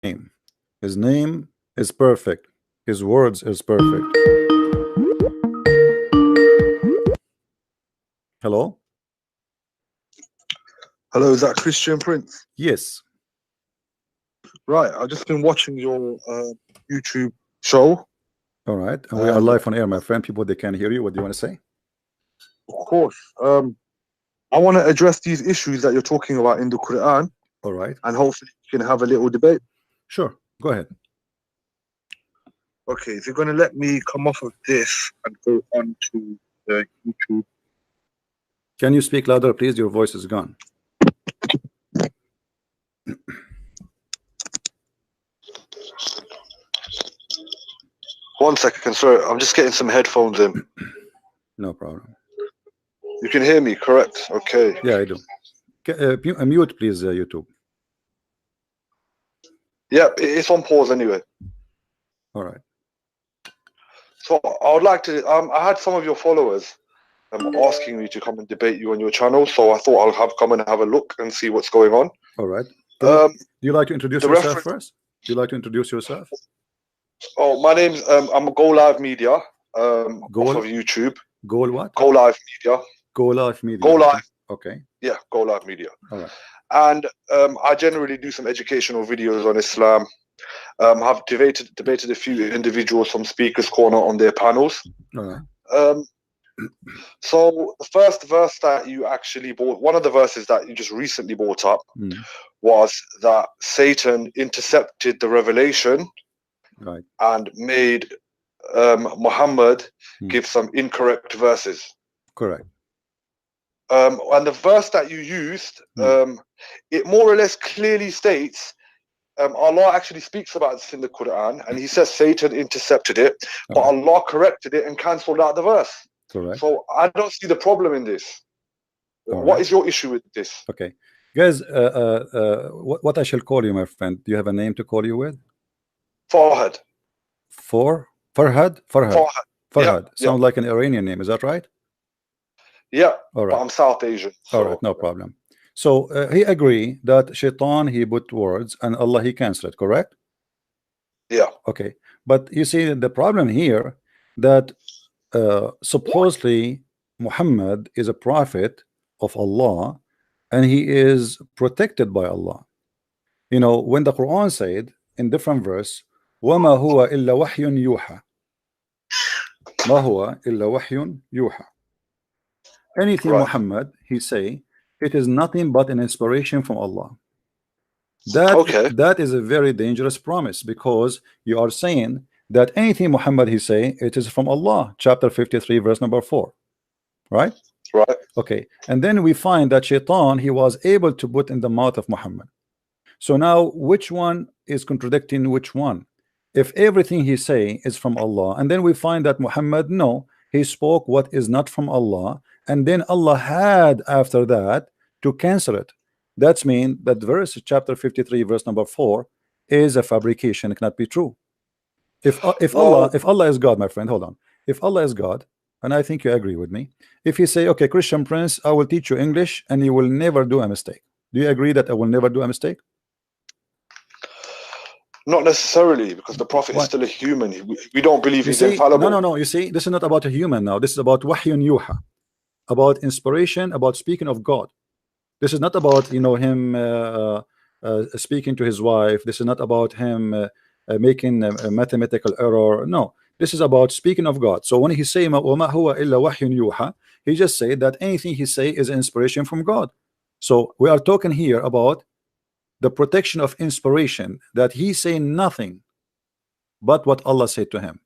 name. His name is perfect. His words is perfect. Hello? Hello, is that Christian Prince? Yes. Right, I've just been watching your YouTube show. All right. And we are live on air, my friend. People, they can hear you. What do you want to say? Of course. I want to address these issues that you're talking about in the Quran. All right. And hopefully you can have a little debate. Sure. Go ahead. Okay, if you're going to let me come off of this and go on to the YouTube. Can you speak louder, please? Your voice is gone. One second, sorry. I'm just getting some headphones in. No problem. You can hear me, correct? Okay. Yeah, I do. Mute, please, YouTube. Yeah, it's on pause anyway. All right. So I would like to. I had some of your followers asking me to come and debate you on your channel, so I thought I'll come and have a look and see what's going on. All right. Do you like to introduce yourself first? Do you like to introduce yourself? Oh, my name's I'm Go Live Media. Off of YouTube. Go what? Go Live Media. Go Live Media. Go Live. Okay. Yeah, Go Live Media. All right. And I generally do some educational videos on Islam. I've debated a few individuals from Speakers Corner on their panels. All right. So the first verse that you actually brought, one of the verses that you just recently brought up, was that Satan intercepted the revelation, right, and made Muhammad give some incorrect verses. Correct. And the verse that you used, it more or less clearly states, Allah actually speaks about this in the Quran, and He says Satan intercepted it, but Allah corrected it and cancelled out the verse. Correct. So I don't see the problem in this. What is your issue with this? Okay, guys, what I shall call you, my friend? Do you have a name to call you with? Farhad. Farhad? Farhad. Yeah, Sounds like an Iranian name. Is that right? Yeah. All right. But I'm South Asian. So. All right, no problem. So he agree that Shaitan, he put words, and Allah, he cancelled it, correct? Yeah. Okay, but you see the problem here that supposedly Muhammad is a prophet of Allah, and he is protected by Allah. You know, when the Quran said in different verse, وَمَا هُوَ إِلَّا وَحْيٌ يُوحَى, مَا هُوَ إِلَّا وَحْيٌ يُوحَى. Anything Muhammad, he say, it is nothing but an inspiration from Allah. That is a very dangerous promise, because you are saying that anything Muhammad he say, it is from Allah. Chapter 53 verse number 4, right? Right. Okay, and then we find that Shaitan, he was able to put in the mouth of Muhammad. So now which one is contradicting which one? If everything he say is from Allah, and then we find that Muhammad, no, he spoke what is not from Allah, and then Allah had after that to cancel it. That's mean that verse chapter 53 verse number 4 is a fabrication. It cannot be true. If Allah is God, my friend, hold on. If Allah is God, and I think you agree with me, if you say, okay, Christian Prince, I will teach you English and you will never do a mistake. Do you agree that I will never do a mistake? Not necessarily, because the Prophet is still a human. We don't believe he's infallible. No. You see, this is not about a human now. This is about wahyun yuha, about inspiration, about speaking of God. This is not about, you know, him speaking to his wife. This is not about him making a mathematical error. No, this is about speaking of God. So when he say وَمَا هُوَ إِلَّا وَحْيٌ يُوحَى, he just say that anything he say is inspiration from God. So we are talking here about the protection of inspiration, that he say nothing but what Allah said to him.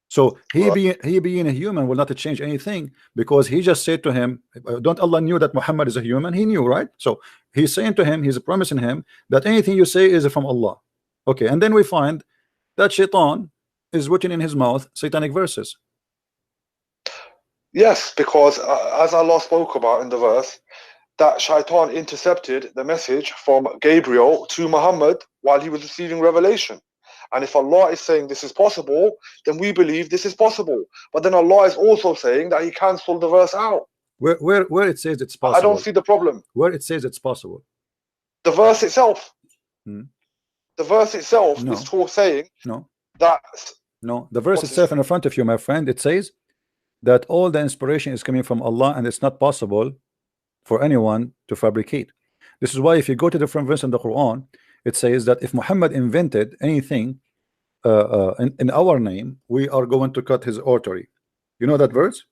So he being a human will not change anything, because he just said to him, don't Allah knew that Muhammad is a human? He knew, right? So he's saying to him, he's promising him that anything you say is from Allah. Okay, and then we find that Shaitan is written in his mouth satanic verses. Yes, because as Allah spoke about in the verse, that Shaitan intercepted the message from Gabriel to Muhammad while he was receiving revelation. And if Allah is saying this is possible, then we believe this is possible. But then Allah is also saying that He cancelled the verse out. Where it says it's possible? I don't see the problem. Where it says it's possible? The verse itself. The verse itself No. is saying No. that. No. The verse What's itself it in front of you, my friend, it says that all the inspiration is coming from Allah, and it's not possible for anyone to fabricate. This is why if you go to different verse in the Quran, it says that if Muhammad invented anything in our name, we are going to cut his artery. You know that verse?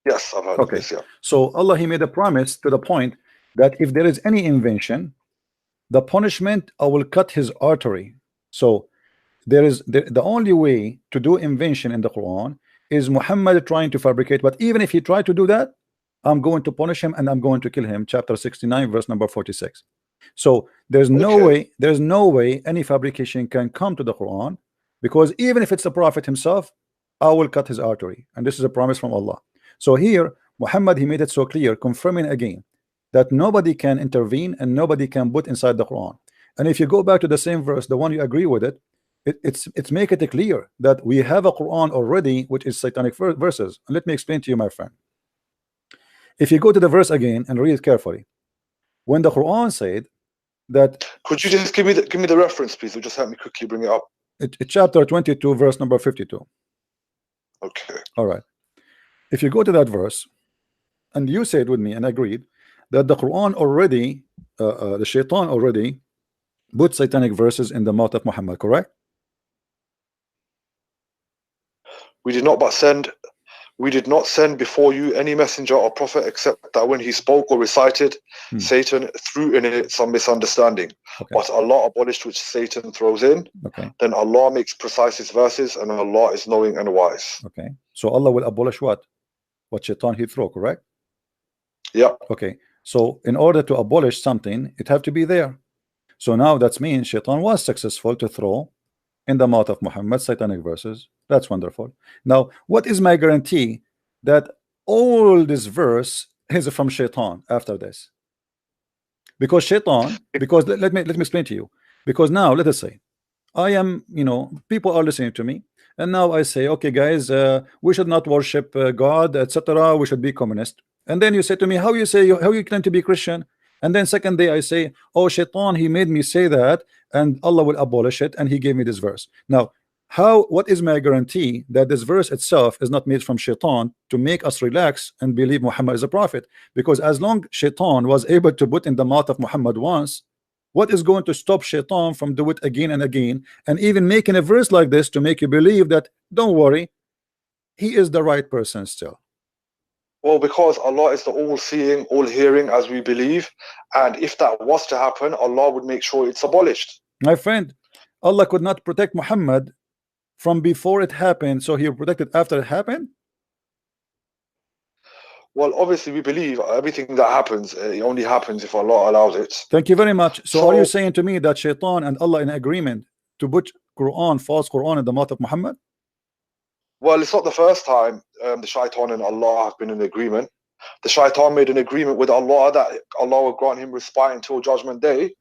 Yes, I've heard of Okay. this, yeah. So Allah, he made a promise to the point that if there is any invention, the punishment, I will cut his artery. So there is the only way to do invention in the Quran is Muhammad trying to fabricate. But even if he tried to do that, I'm going to punish him and I'm going to kill him. Chapter 69, verse number 46. So there's no way any fabrication can come to the Quran, because even if it's the Prophet himself, I will cut his artery, and this is a promise from Allah. So here Muhammad, he made it so clear, confirming again that nobody can intervene and nobody can put inside the Quran. And if you go back to the same verse, the one you agree with it, it's make it clear that we have a Quran already which is satanic verses. And let me explain to you, my friend. If you go to the verse again and read it carefully, when the Quran said that, could you just give me the reference, please? Or just help me quickly bring it up. It's chapter 22, verse number 52. Okay. All right. If you go to that verse, and you said with me and agreed that the Quran already, the Shaitan already put satanic verses in the mouth of Muhammad, correct? We did not send before you any messenger or prophet except that when he spoke or recited, Satan threw in it some misunderstanding. Okay. But Allah abolished which Satan throws in. Okay. Then Allah makes precise his verses, and Allah is knowing and wise. Okay. So Allah will abolish what? What Shaitan he throw, correct? Yeah. Okay. So in order to abolish something, it have to be there. So now that means Shaitan was successful to throw in the mouth of Muhammad satanic verses. That's wonderful. Now, what is my guarantee that all this verse is from Shaitan after this? Because Shaitan, because let me explain to you. Because now let us say I am, people are listening to me, and now I say, okay guys, we should not worship God, etc. We should be communist. And then you say to me, how you claim to be Christian? And then second day I say, oh, Shaitan, he made me say that, and Allah will abolish it, and he gave me this verse. Now, what is my guarantee that this verse itself is not made from Shaitan to make us relax and believe Muhammad is a prophet? Because as long Shaitan was able to put in the mouth of Muhammad once, what is going to stop Shaitan from do it again and again, and even making a verse like this to make you believe that, don't worry, he is the right person still? Well, because Allah is the all-seeing, all-hearing, as we believe, and if that was to happen, Allah would make sure it's abolished. My friend, Allah could not protect Muhammad from before it happened, so he will protect it after it happened? Well, obviously we believe everything that happens, it only happens if Allah allows it. Thank you very much. So are you saying to me that Shaitan and Allah in agreement to put false Quran in the mouth of Muhammad? Well, it's not the first time the Shaitan and Allah have been in agreement. The Shaitan made an agreement with Allah that Allah will grant him respite until Judgment Day,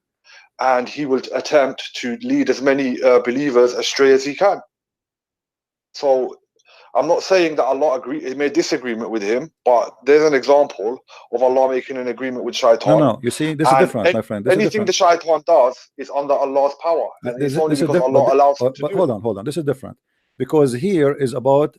and he will attempt to lead as many believers astray as he can. So I'm not saying that Allah made this agreement with him, but there's an example of Allah making an agreement with Shaitan. No, you see, this is different, my friend. Anything the Shaitan does is under Allah's power, and it's only because Allah allows him to do it. Hold on, this is different. Because here is about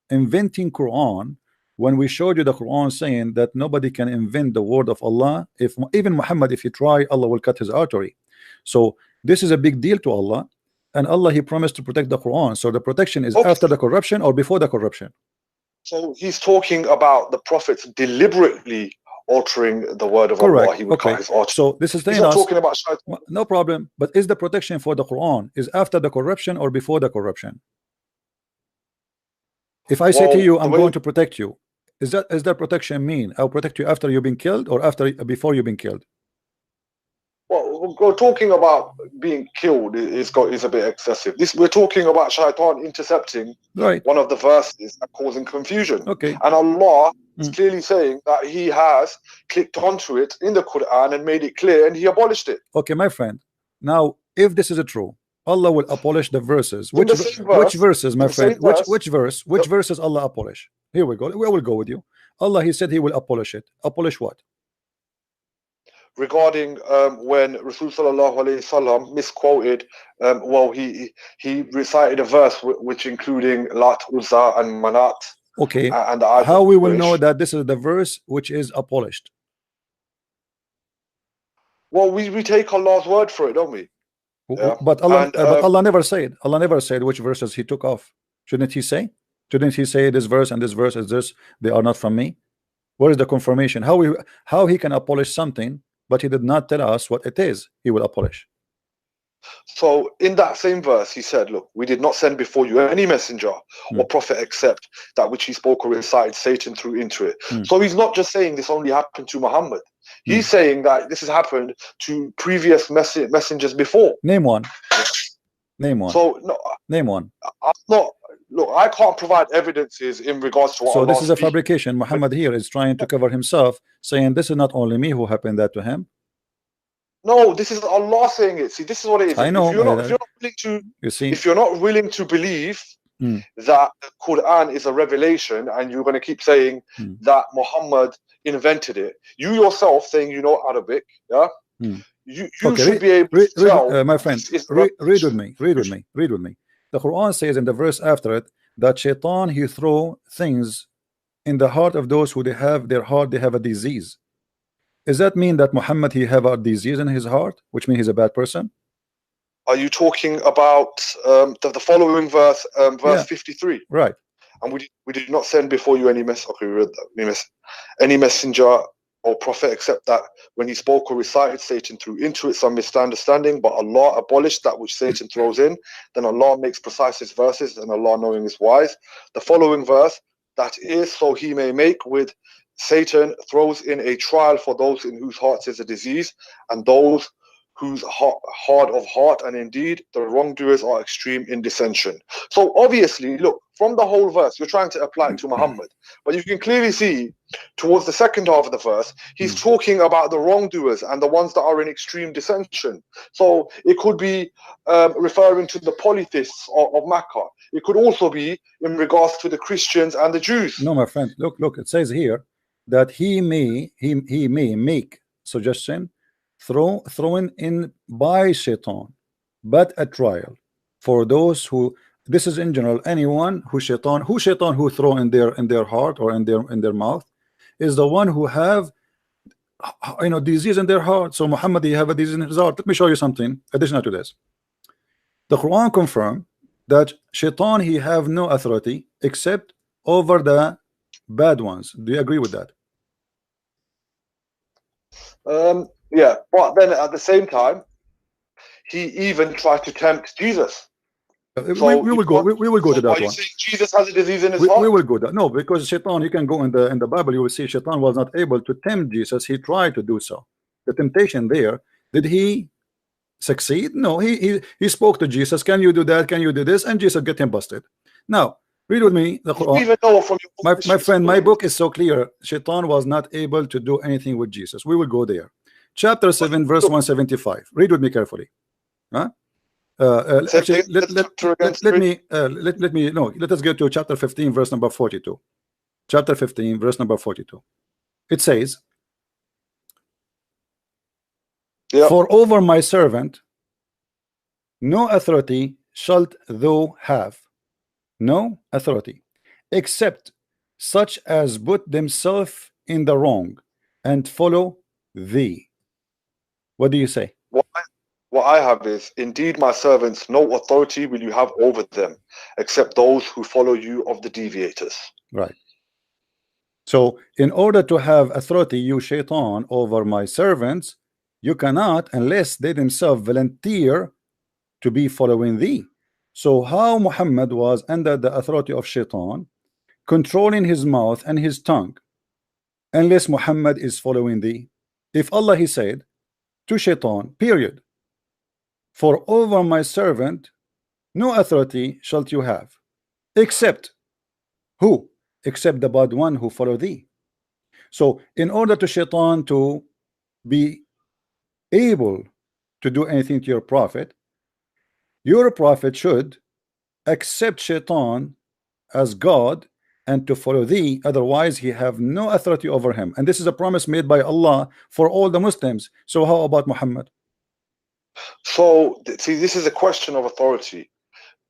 inventing Quran, when we showed you the Quran saying that nobody can invent the word of Allah. If even Muhammad, if he try, Allah will cut his artery. So this is a big deal to Allah, and Allah, he promised to protect the Quran. So the protection is after the corruption or before the corruption? So he's talking about the prophets deliberately altering the word of Allah. He would cut his artery. So this is he's not talking about Shaitan. No problem. But is the protection for the Quran is after the corruption or before the corruption? If I say to you, I'm going to protect you, is that protection mean I'll protect you after you've been killed or before you've been killed? Well, talking about being killed is a bit excessive. We're talking about Shaitan intercepting one of the verses and causing confusion. Okay. And Allah is clearly saying that he has clicked onto it in the Quran and made it clear, and he abolished it. Okay, my friend. Now, if this is true, Allah will abolish the verses. Which verses, my friend? Which verses Allah abolish? Here we go. We will go with you. Allah, he said he will abolish it. Abolish what? regarding when Rasul sallallahu alaihi wasallam misquoted. Well, he recited a verse which including Lat, Uzza, and Manat. Okay, And the eyes how of we will know Quraysh. that this is the verse which is abolished? Well, we take Allah's word for it, don't we? Yeah. But Allah never said. Allah never said which verses he took off. Shouldn't he say? Shouldn't he say this verse and this verse is this? They are not from me. Where is the confirmation? How he can abolish something, but he did not tell us what it is he will abolish. So in that same verse, he said, look, we did not send before you any messenger or prophet except that which he spoke or recited, Satan threw into it. So he's not just saying this only happened to Muhammad. He's saying that this has happened to previous messengers before. Name one. Name one. So no, name one. I'm not. Look, I can't provide evidences in regards to what. So this is a fabrication. Muhammad here is trying to cover himself, saying this is not only me who happened that to him. No, this is Allah saying it. See, this is what it is. I know. If you're not willing to, you see, if you're not willing to believe that the Quran is a revelation, and you're going to keep saying that Muhammad invented it, you yourself saying you know Arabic, yeah, you should be able to tell. My friend, read with me. Read with me. Read with me. The Quran says in the verse after it that Shaitan he throw things in the heart of those who they have a disease. Does that mean that Muhammad he have a disease in his heart, which means he's a bad person? Are you talking about the following verse, verse 53? Right. And we did not send before you any any messenger or prophet except that when he spoke or recited, Satan threw into it some misunderstanding, but Allah abolished that which Satan throws in. Then Allah makes precise his verses, and Allah knowing is wise. The following verse, that is so he may make with Satan throws in a trial for those in whose hearts is a disease, and those whose hard of heart, and indeed the wrongdoers are extreme in dissension. So obviously, look, from the whole verse, you're trying to apply it to Muhammad, but you can clearly see towards the second half of the verse, he's talking about the wrongdoers and the ones that are in extreme dissension. So it could be referring to the polytheists of Makkah. It could also be in regards to the Christians and the Jews. No, my friend, look, it says here that he may make suggestion thrown in by Shaitan, but a trial for those who, this is in general, anyone who Shaitan who throw in their heart or in their mouth is the one who have disease in their heart. So Muhammad he have a disease in his heart. Let me show you something additional to this. The Quran confirm that Shaitan he have no authority except over the bad ones. Do you agree with that? Yeah, but then at the same time, he even tried to tempt Jesus. So we will go to that one. Jesus has a disease in his heart. We will go that. No, because Shaitan, you can go in the Bible, you will see Shaitan was not able to tempt Jesus. He tried to do so. The temptation there, did he succeed? No, he spoke to Jesus. Can you do that? Can you do this? And Jesus get him busted. Now read with me the Quran. Even though from my friend, my book is so clear. Shaitan was not able to do anything with Jesus. We will go there. Chapter 7 verse 175. Read with me carefully. Huh? Actually, let us go to chapter 15 verse number 42. Chapter 15 verse number 42. It says, for over my servant no authority shalt thou have, no authority, except such as put themselves in the wrong and follow thee. What do you say? What I have is, indeed my servants, no authority will you have over them except those who follow you of the deviators. Right. So in order to have authority, you Shaitan, over my servants, you cannot unless they themselves volunteer to be following thee. So how Muhammad was under the authority of Shaitan, controlling his mouth and his tongue, unless Muhammad is following thee? If Allah he said to Shaitan, period, for over my servant no authority shalt you have, except who? Except the bad one who follow thee. So in order to Shaitan to be able to do anything to your prophet should accept Shaitan as God and to follow thee, otherwise he have no authority over him. And this is a promise made by Allah for all the Muslims. So how about Muhammad? So, see, this is a question of authority.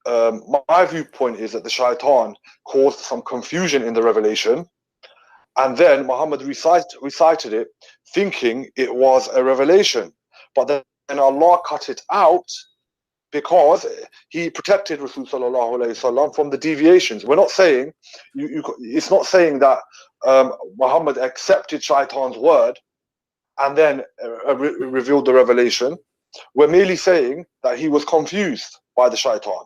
My viewpoint is that the shaitan caused some confusion in the revelation, and then Muhammad recited it thinking it was a revelation, but then Allah cut it out because he protected Rasul sallallahu alaihi wasallam from the deviations. We're not saying it's not saying that Muhammad accepted shaitan's word and then revealed the revelation. We're merely saying that he was confused by the shaitan.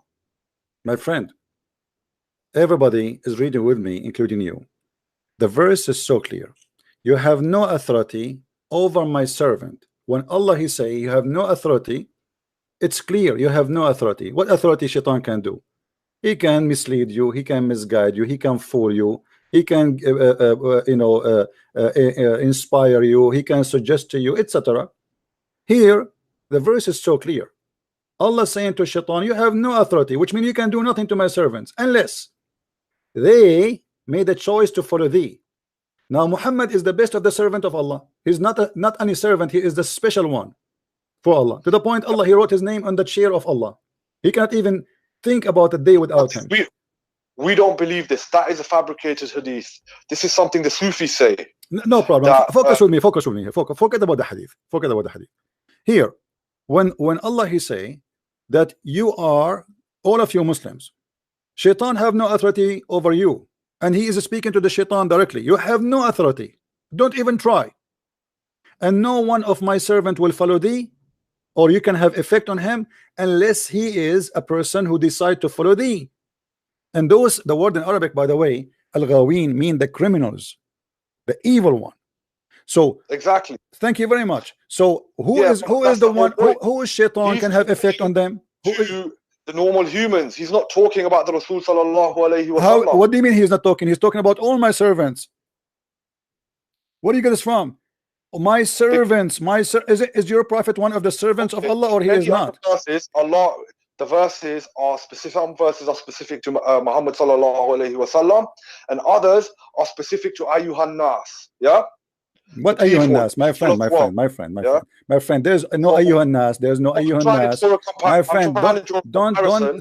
My friend, everybody is reading with me, including you. The verse is so clear. You have no authority over my servant. When Allah he say you have no authority, it's clear you have no authority. What authority shaitan can do? He can mislead you, he can misguide you, he can fool you, he can inspire you, he can suggest to you, etc. Here the verse is so clear. Allah saying to shaitan, you have no authority, which means you can do nothing to my servants unless they made a choice to follow thee. Now Muhammad is the best of the servant of Allah. He's not any servant, he is the special one for Allah, to the point Allah he wrote his name on the chair of Allah. He cannot even think about a day without him. We don't believe this. That is a fabricated hadith. This is something the Sufis say. No problem. Focus with me. Forget about the hadith. Forget about the hadith. Here, when Allah he say that you are, all of you Muslims, shaitan have no authority over you, and he is speaking to the shaitan directly. You have no authority. Don't even try. And no one of my servant will follow thee, or you can have effect on him unless he is a person who decide to follow thee. And those, the word in Arabic, by the way, al-ghawin, mean the criminals, the evil one. So exactly. Thank you very much. So who is the one who is shaitan can have effect on them? Who is the normal humans? He's not talking about the Rasul sallallahu alaihi wasallam. What do you mean he's not talking? He's talking about all my servants. Where do you get this from? My servants, is your prophet one of the servants of Allah, or he is not? The verses are specific. Some verses are specific to Muhammad sallallahu alaihi wasallam, and others are specific to Ayyuhan Nas. Yeah. What Ayyuhan Nas, my friend? There's no Ayyuhan Nas. There's no Ayyuhan Nas. My friend,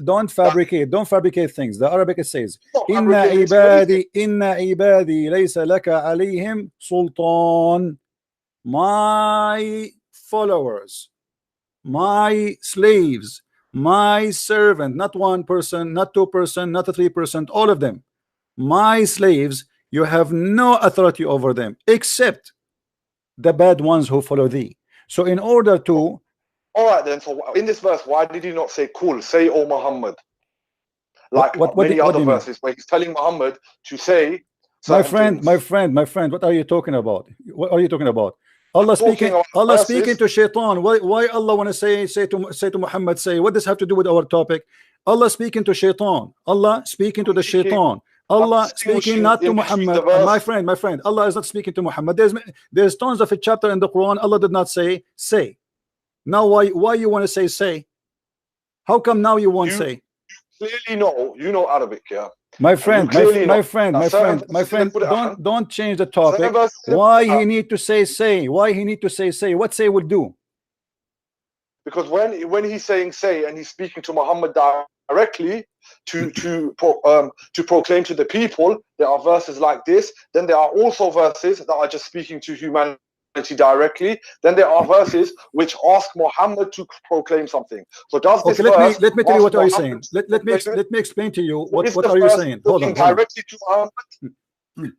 don't fabricate things. The Arabic it says, Inna ibadi laysa laka alayhim sultan. My followers, my slaves, my servant, not one person, not two person, not a 3%, all of them, my slaves, you have no authority over them except the bad ones who follow thee. So in order to, all right then, so in this verse, why did he not say cool, say O Muhammad, like many other verses where he's telling Muhammad to say my friend, what are you talking about? What are you talking about? Allah speaking to shaitan. Why Allah want to say to Muhammad, say, what does have to do with our topic? Allah speaking to shaitan. Allah speaking to the shaitan. Allah speaking not to Muhammad. My friend, Allah is not speaking to Muhammad. There's tons of a chapter in the Quran Allah did not say. Now why you want to say? How come now you won't say? Clearly you know Arabic, yeah. My friend, don't change the topic. Why he need to say? Why he need to say? What say will do? Because when he's saying say and he's speaking to Muhammad directly to proclaim to the people, there are verses like this. Then there are also verses that are just speaking to humanity directly. Then there are verses which ask Muhammad to proclaim something. So does this verse let me tell you what are you saying. Let me explain to you what are you saying. Hold on. Directly to Muhammad?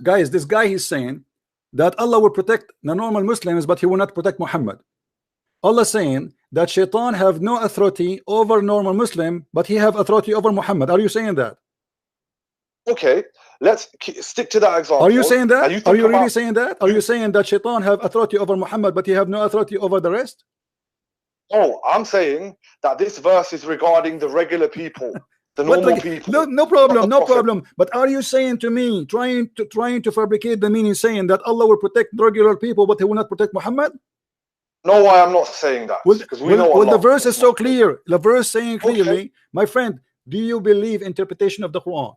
Guys, this guy is saying that Allah will protect the normal Muslims, but he will not protect Muhammad. Allah saying that shaitan have no authority over normal Muslim, but he have authority over Muhammad. Are you saying that? Okay, let's stick to that example. Are you saying that? Are you really saying that? Are you saying that shaitan have authority over Muhammad, but he have no authority over the rest? Oh, I'm saying that this verse is regarding the regular people, the normal people. No problem. But are you saying to me, trying to fabricate the meaning, saying that Allah will protect regular people, but he will not protect Muhammad? No, I am not saying that. Well, the verse is so clear. The verse saying clearly, my friend, do you believe interpretation of the Quran?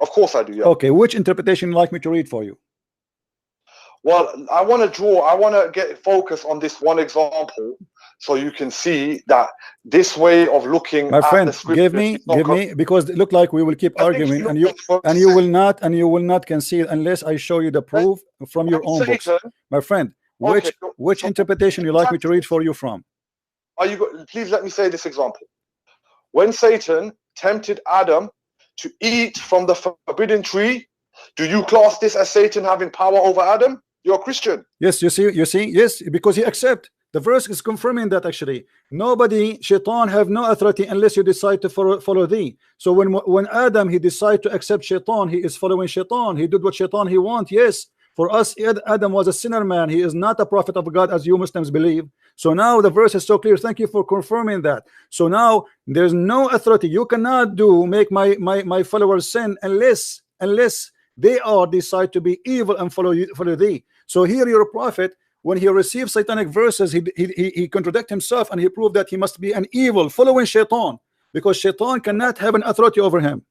Of course I do, yeah. Okay, which interpretation you like me to read for you? Well, I want to get focus on this one example so you can see that this way of looking My at friend, the scripture give me, because it look like we will keep I think arguing, you and look you at will not concede unless I show you the proof from your own books. Satan. My friend, Okay, which so interpretation you like me to read for you from? please let me say this example. When Satan tempted Adam to eat from the forbidden tree, do you class this as Satan having power over Adam? You're a Christian. Yes, you see, yes, because he accept. The verse is confirming that actually nobody, shaitan, have no authority unless you decide to follow thee. So when Adam, he decided to accept shaitan, he is following shaitan. He did what shaitan he want. Yes, for us, Adam was a sinner man. He is not a prophet of God as you Muslims believe. So now the verse is so clear. Thank you for confirming that. So now there's no authority. You cannot make my followers sin unless they are decide to be evil and follow thee. So here your prophet, when he received satanic verses, he contradict himself, and he proved that he must be an evil following shaitan, because shaitan cannot have an authority over him.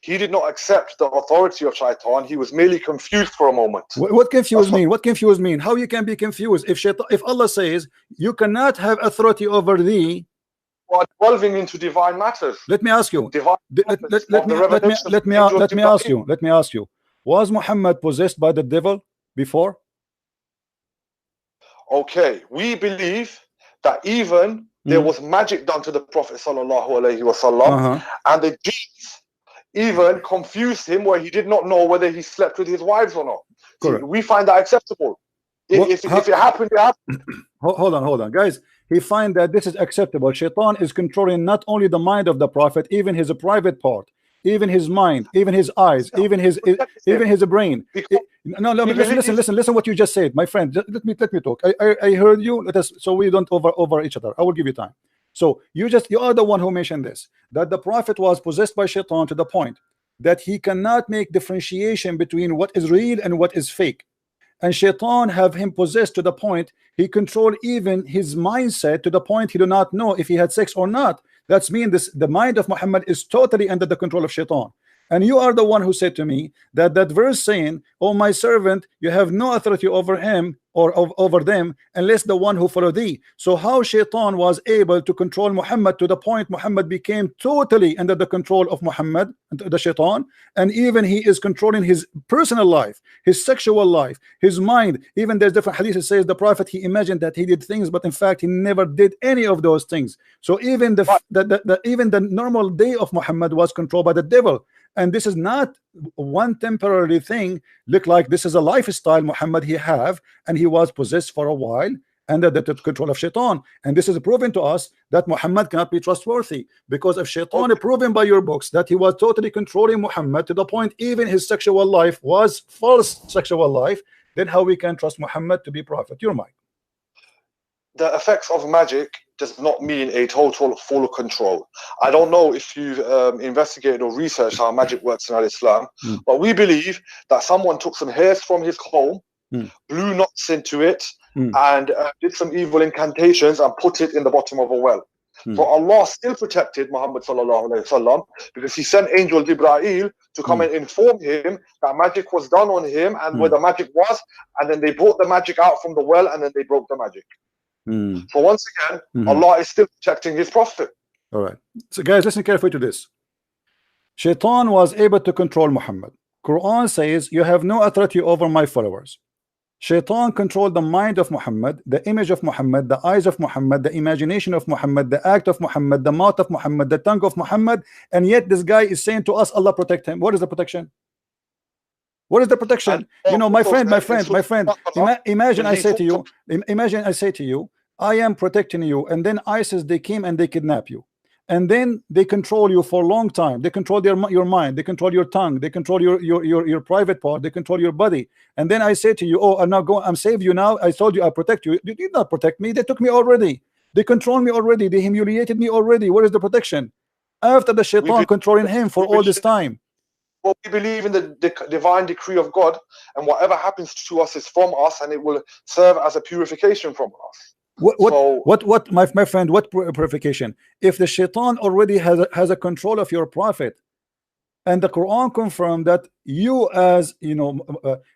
He did not accept the authority of shaitan. He was merely confused for a moment. What confused mean? What confused mean? How you can be confused if Allah says you cannot have authority over thee? While delving into divine matters. Let me ask you. Let me ask you. Was Muhammad possessed by the devil before? Okay, we believe that even there was magic done to the Prophet sallallahu alaihi wasallam, and the jinns even confused him where he did not know whether he slept with his wives or not. See, we find that acceptable. If it happened, it happened. Hold on, guys. He find that this is acceptable. Shaitan is controlling not only the mind of the Prophet, even his private part, even his mind, even his eyes, even his brain. No, listen what you just said, my friend. Let me talk. I heard you. Let us, so we don't over each other. I will give you time. So you are the one who mentioned this, that the Prophet was possessed by shaitan to the point that he cannot make differentiation between what is real and what is fake. And shaitan have him possessed to the point he control even his mindset, to the point he do not know if he had sex or not. That's mean the mind of Muhammad is totally under the control of shaitan. And you are the one who said to me that verse saying, "Oh my servant, you have no authority over him or over them unless the one who follow thee." So how shaitan was able to control Muhammad to the point Muhammad became totally under the control of Muhammad, the shaitan, and even he is controlling his personal life, his sexual life, his mind. Even there's different hadith that says the Prophet, he imagined that he did things, but in fact he never did any of those things. So even even the normal day of Muhammad was controlled by the devil. And this is not one temporary thing. Look like this is a lifestyle Muhammad he have, and he was possessed for a while under the control of shaitan. And this is proven to us that Muhammad cannot be trustworthy, because if shaitan proven by your books that he was totally controlling Muhammad to the point even his sexual life was false sexual life, then how we can trust Muhammad to be prophet? Your mind. The effects of magic does not mean a total full control. I don't know if you've investigated or researched how magic works in Islam, but we believe that someone took some hairs from his comb, blew knots into it, and did some evil incantations and put it in the bottom of a well. So Allah still protected Muhammad sallallahu alaihi wasallam, because he sent angel Jibreel to come and inform him that magic was done on him and where the magic was, and then they brought the magic out from the well, and then they broke the magic. So once again, Allah is still protecting his prophet. All right. So guys, listen carefully to this. Shaitan was able to control Muhammad. Quran says, "You have no authority over my followers." Shaitan controlled the mind of Muhammad, the image of Muhammad, the eyes of Muhammad, the imagination of Muhammad, the act of Muhammad, the mouth of Muhammad, the tongue of Muhammad, and yet this guy is saying to us, Allah protect him. What is the protection? What is the protection? You know, my friend, imagine I say to you, I am protecting you, and then ISIS, they came and they kidnap you, and then they control you for a long time. They control your mind, they control your tongue, they control your private part, they control your body. And then I say to you, "Oh, I'm save you now. I told you I protect you. You did not protect me. They took me already. They control me already. They humiliated me already. Where is the protection?" After the shaitan controlling him for all this time. Well, we believe in the divine decree of God, and whatever happens to us is from us, and it will serve as a purification from us. What, my friend, what purification? If the shaitan already has a control of your prophet, and the Quran confirmed that you, as you know,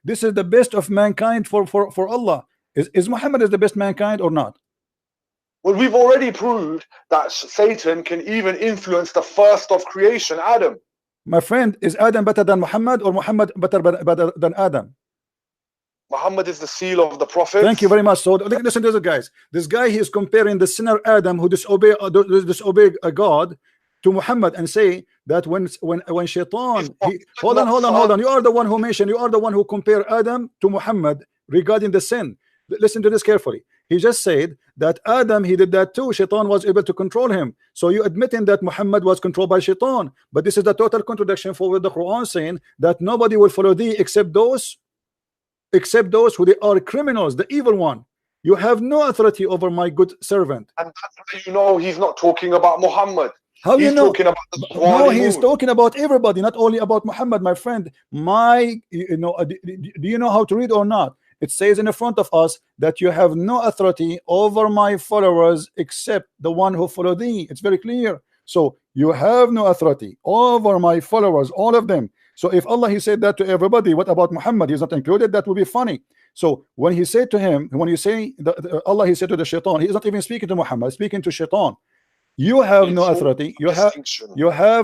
this is the best of mankind for Allah. Is Muhammad is the best mankind or not? Well, we've already proved that Satan can even influence the first of creation, Adam. My friend, is Adam better than Muhammad, or Muhammad better than Adam? Muhammad is the seal of the prophets. Thank you very much. So listen to this, guys. This guy, he is comparing the sinner Adam who disobey God to Muhammad, and say that when Shaitan, hold on. You are the one who mentioned, you are the one who compare Adam to Muhammad regarding the sin. Listen to this carefully. He just said that Adam, he did that too. Shaitan was able to control him. So you admitting that Muhammad was controlled by Shaitan, but this is the total contradiction for the Quran saying that nobody will follow thee except those who they are criminals, the evil one. You have no authority over my good servant. And that's how you know he's not talking about Muhammad. How he's you know? Talking about the no, he's talking about everybody, not only about Muhammad, my friend. Do you know how to read or not? It says in the front of us that you have no authority over my followers except the one who follow thee. It's very clear. So you have no authority over my followers, all of them. So if Allah, he said that to everybody, what about Muhammad? He's not included. That would be funny. So when he said to him, when you say Allah, he said to the Shaitan, he is not even speaking to Muhammad, speaking to Shaitan. You have no authority. You have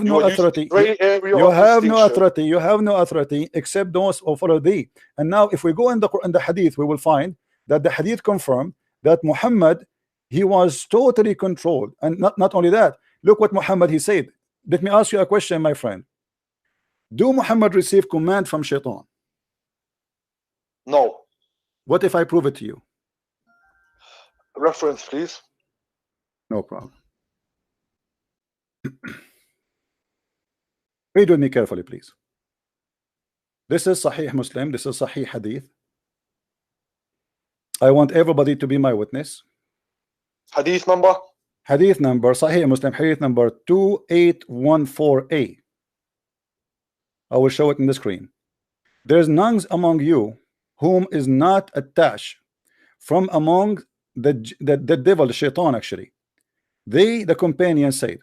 no authority. You have no authority. You have no authority except those who follow thee. And now, if we go in the hadith, we will find that the hadith confirm that Muhammad, he was totally controlled. And not only that, look what Muhammad he said. Let me ask you a question, my friend. Do Muhammad receive command from Shaitan? No. What if I prove it to you? Reference, please. No problem. Read with me carefully, please. This is Sahih Muslim. This is Sahih Hadith. I want everybody to be my witness. Hadith number? Hadith number, Sahih Muslim, Hadith number 2814a. I will show it in the screen. There is none among you whom is not attached from among the devil, the Shaitan actually. They, the companions, said,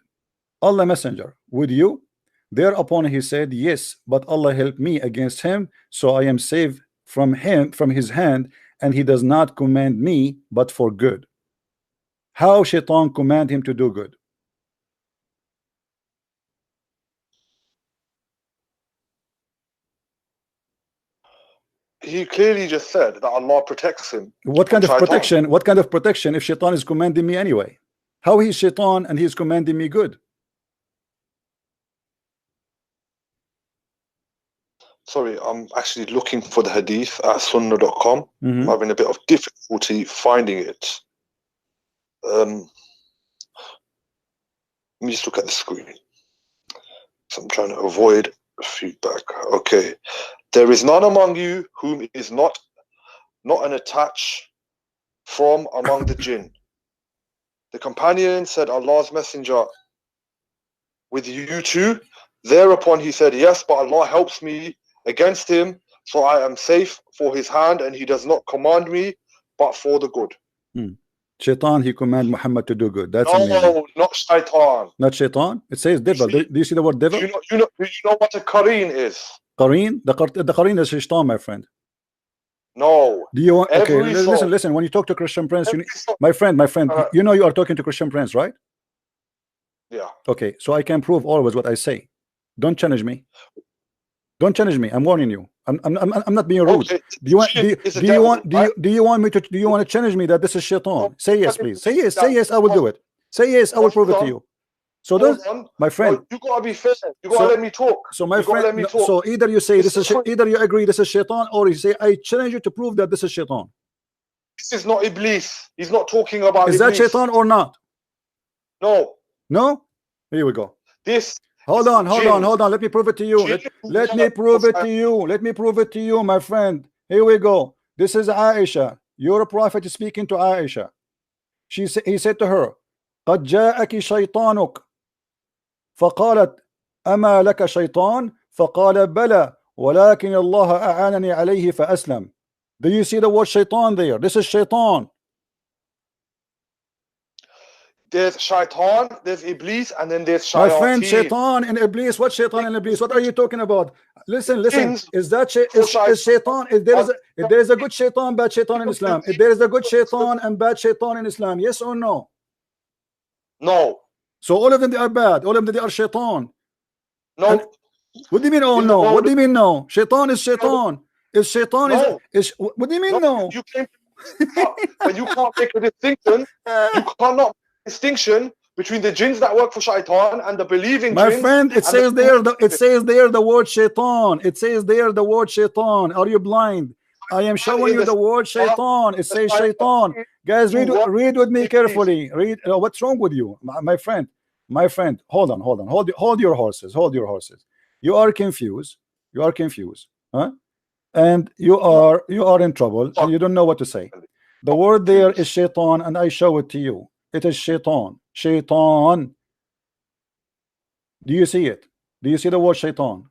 Allah Messenger, would you? Thereupon he said, yes, but Allah helped me against him, so I am saved from his hand, and he does not command me but for good. How Shaitan command him to do good? He clearly just said that Allah protects him. What kind of protection? What kind of protection if Shaitan is commanding me anyway? How he's Shaitan and he's commanding me good? Sorry, I'm actually looking for the hadith at sunnah.com. I'm having a bit of difficulty finding it. Let me just look at the screen. So I'm trying to avoid feedback. Okay. There is none among you whom is not an attach from among the jinn. The companion said, Allah's messenger, with you too? Thereupon he said, yes, but Allah helps me against him, so I am safe for his hand, and he does not command me but for the good. Shaitan, he command Muhammad to do good. That's no, not Shaitan. Not Shaitan. It says devil. Do you see the word devil? Do you know what a Qareen is? Qareen? The Qareen is Shaitan, my friend. No. Do you want? Okay, listen. When you talk to Christian Prince, my friend, you know you are talking to Christian Prince, right? Yeah. Okay, so I can prove always what I say. Don't challenge me. Don't challenge me. I'm warning you. I'm not being rude. Okay. Do you want me to challenge me that this is Shaitan? Say yes, please. Say yes. Say yes. I will do it. Say yes. I will prove it to you. So my friend, you gotta be fair. You gotta let me talk. So my friend, so either you say either you agree this is Shaitan, or you say I challenge you to prove that this is Shaitan. This is not Iblis. He's not talking about. Is that Shaitan or not? No. No. Here we go. This. Hold on. Let me prove it to you. Let me prove it to you. Let me prove it to you, my friend. Here we go. This is Aisha. Your prophet is speaking to Aisha. He said to her, قد جاءك شيطانك. فقالت أما لك شيطان؟ فقال بلى ولكن الله أعانني عليه فأسلم. Do you see the word shaitan there? This is Shaitan. There's shaitan, there's iblis, and then there's My friend, shayateen. shaitan and iblis. What shaitan and iblis? What are you talking about? Listen. Jinns Is that for is shaitan? If there is a good shaitan, bad shaitan in Islam. If there is a good shaitan and bad shaitan in Islam, yes or no? No. So all of them they are bad. All of them they are shaitan. No. And what do you mean? Oh In the no. world What do you mean no? Shaitan is shaitan. Is shaitan No. is what do you mean no? You can't, but you can't make a distinction. You cannot make a distinction between the jinns that work for shaitan and the believing My jinns. friend, it says there the word shaitan. It says there the word shaitan. Are you blind? I am showing you the word shaitan. It says shaitan. Guys, read with me carefully. Read. What's wrong with you, my friend? My friend, hold on. Hold your horses. Hold your horses. You are confused. You are confused. Huh? And you are in trouble and you don't know what to say. The word there is shaitan, and I show it to you. It is shaitan. Shaitan. Do you see it? Do you see the word shaitan?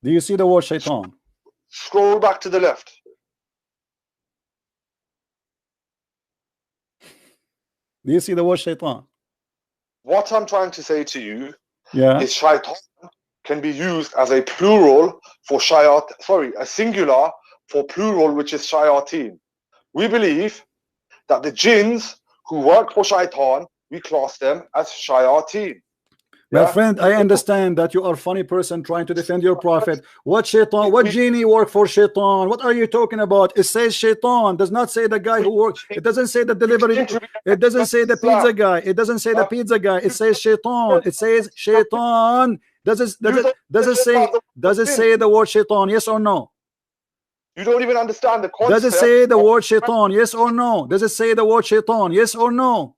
Do you see the word shaitan? Scroll back to the left. Do you see the word shaitan? What I'm trying to say to you Yeah. is shaitan can be used as a plural for a singular for plural, which is shayateen. We believe that the jinns who work for shaitan, we class them as shayateen. My friend, I understand that you are a funny person trying to defend your prophet. What shaitan? What genie work for shaitan? What are you talking about? It says shaitan. Does not say the guy who works. It doesn't say the delivery. It doesn't say the pizza guy. It doesn't say the pizza guy. It says shaitan. It says shaitan. Does it say the word shaitan? Yes or no? You don't even understand the concept. Does it say the word shaitan? Yes or no? Does it say the word shaitan? Yes or no?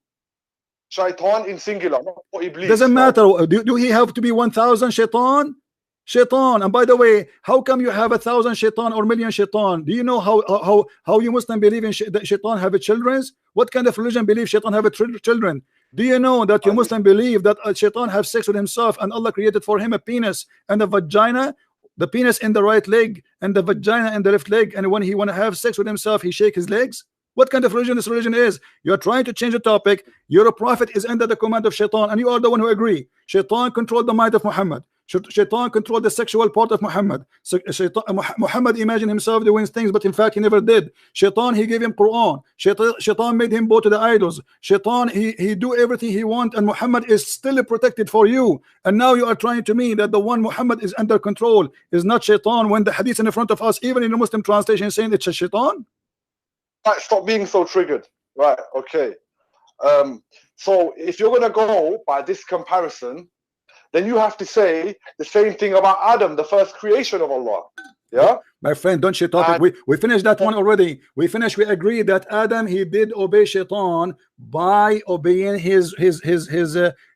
Shaitan in singular, not for iblis. Doesn't matter. Do he have to be 1,000 shaitan? Shaitan. And by the way, how come you have 1,000 shaitan or million shaitan? Do you know how you Muslim believe in that shaitan have children? What kind of religion believes shaitan have children? Do you know that you Muslim believe that shaitan have sex with himself and Allah created for him a penis and a vagina? The penis in the right leg and the vagina in the left leg, and when he want to have sex with himself, he shake his legs? What kind of religion this religion is? You're trying to change the topic. Your prophet is under the command of shaitan, and you are the one who agree. Shaitan controlled the mind of Muhammad. Shaitan controlled the sexual part of Muhammad. So Muhammad imagined himself doing things, but in fact he never did. Shaitan, he gave him Quran. Shaitan made him bow to the idols. Shaitan, he do everything he want, and Muhammad is still protected for you. And now you are trying to me that the one Muhammad is under control is not shaitan, when the hadith in front of us, even in the Muslim translation, saying it's a shaitan. Right, stop being so triggered. Right, okay. So if you're gonna go by this comparison, then you have to say the same thing about Adam, the first creation of Allah. Yeah, my friend, don't you topic. We finished that one already. We finished. We agreed that Adam, he did obey shaitan by obeying his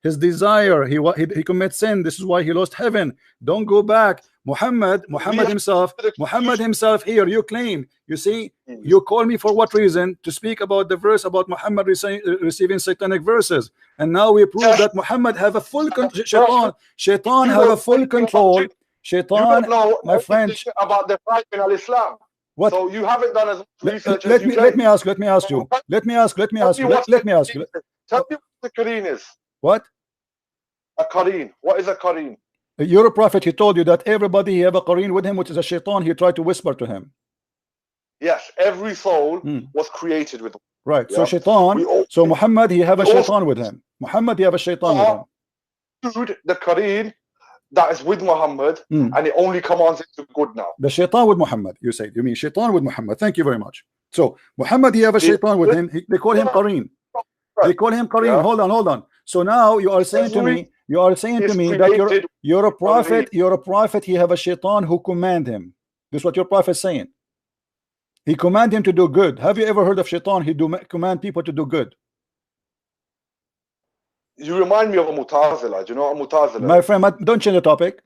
desire. He commits sin. This is why he lost heaven. Don't go back. Muhammad himself here, you claim, you see, you call me for what reason? To speak about the verse about Muhammad receiving satanic verses, and now we prove that Muhammad have a full shaitan have a full control. Shaitan, my friend, about the fight in Islam. What? So you haven't done as much research as you let me ask you. Tell me what the Qareen is. What? A Qareen. What is a Qareen? You're a prophet. He told you that everybody have a Qareen with him, which is a shaitan. He tried to whisper to him. Yes, every soul was created with him. Right. Yeah. So shaitan. So Muhammad, he have a shaitan with him. Muhammad, he have a shaitan with him. The Qareen that is with Muhammad, and it only commands it to good now. The shaitan with Muhammad, you say. You mean shaitan with Muhammad. Thank you very much. So Muhammad, he have a shaitan with him. They call him Qareen. They call him Qareen. Yeah. Hold on. So now you are saying to me that you're a prophet, he have a shaitan who command him. This is what your prophet is saying. He command him to do good. Have you ever heard of shaitan? He command people to do good. You remind me of a Mutazila. Do you know what a Mutazila? My friend, don't change the topic.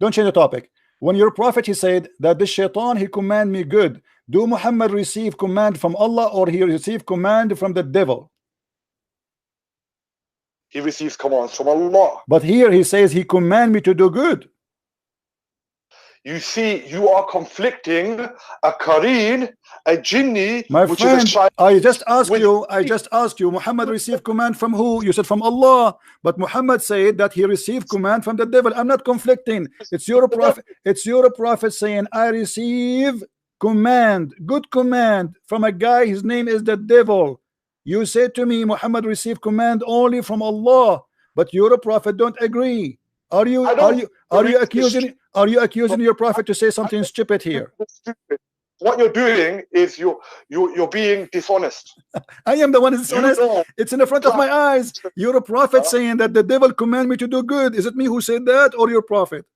Don't change the topic. When your prophet, he said that the shaitan, he command me good. Do Muhammad receive command from Allah, or he receive command from the devil? He receives commands from Allah. But here he says he command me to do good. You see, you are conflicting a Kareen, a Jinni, My which friend, is a shaitan. I just asked you, Muhammad received command from who? You said from Allah. But Muhammad said that he received command from the devil. I'm not conflicting. It's your prophet saying, I receive command, good command from a guy, his name is the devil. You said to me, Muhammad received command only from Allah. But your prophet don't agree. Are you accusing your prophet to say something stupid here? What you're doing is you're being dishonest. I am the one who's dishonest. It's in the front of my eyes. You're a prophet saying that the devil command me to do good. Is it me who said that or your prophet?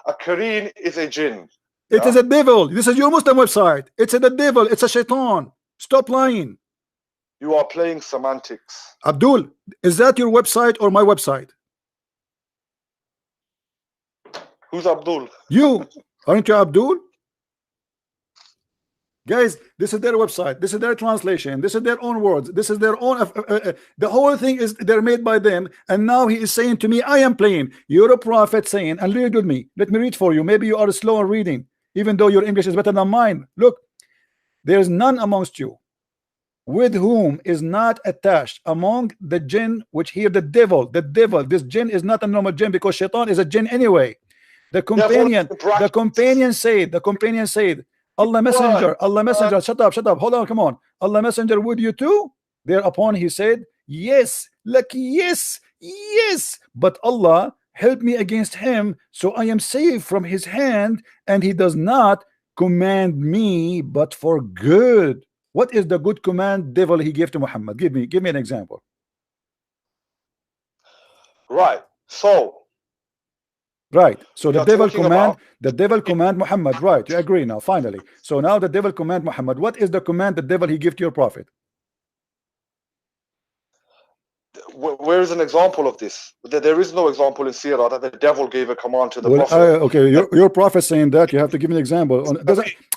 A Kareen is a jinn. It is a devil. This is your Muslim website. It's the devil. It's a shaitan. Stop lying. You are playing semantics. Abdul, is that your website or my website? Who's Abdul? You. Aren't you Abdul? Guys, this is their website. This is their translation. This is their own words. This is their own. The whole thing is they're made by them. And now he is saying to me, I am playing. You're a prophet saying, and read with me. Let me read for you. Maybe you are slow in reading, even though your English is better than mine. Look, there's none amongst you with whom is not attached among the jinn which hear the devil. This jinn is not a normal jinn because shaitan is a jinn anyway. The companion said, Allah messenger, shut up, hold on, come on. Allah messenger, would you too? Thereupon he said, yes, like yes, but Allah help me against him, so I am safe from his hand, and he does not command me but for good. What is the good command devil he gave to Muhammad? Give me an example. Right. So the devil command Muhammad. Right, you agree now, finally. So now the devil command Muhammad. What is the command the devil he give to your prophet? Where is an example of this? There is no example in Sirah that the devil gave a command to the prophet. Okay, your prophet saying that, you have to give me an example.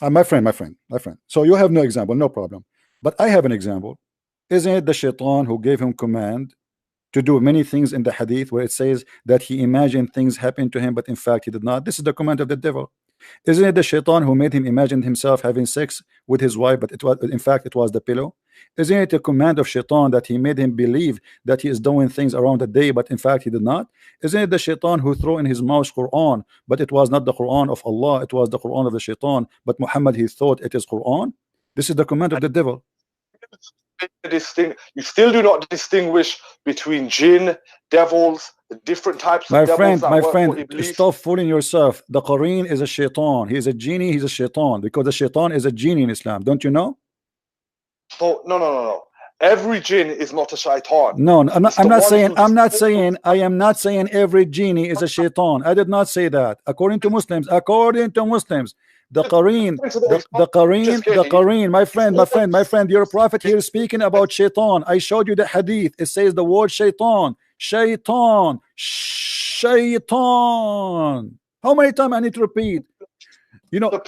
My friend. So you have no example, no problem. But I have an example. Isn't it the shaitan who gave him command to do many things in the hadith where it says that he imagined things happen to him, but in fact he did not? This is the command of the devil. Isn't it the shaitan who made him imagine himself having sex with his wife, but in fact it was the pillow? Isn't it a command of shaitan that he made him believe that he is doing things around the day, but in fact he did not? Isn't it the shaitan who threw in his mouth Quran, but it was not the Quran of Allah, it was the Quran of the shaitan, but Muhammad he thought it is Quran? This is the command of the devil. You still do not distinguish between jinn, devils, the different types of devils. My friend, stop fooling yourself. The Qareen is a shaitan. He is a genie, he's a shaitan, because the shaitan is a genie in Islam. Don't you know? So no. Every jinn is not a shaitan. No, I am not saying every genie is a shaitan. I did not say that. According to Muslims, the Qareen, my friend, your prophet here is speaking about shaitan. I showed you the hadith. It says the word shaitan. How many times I need to repeat? You know, you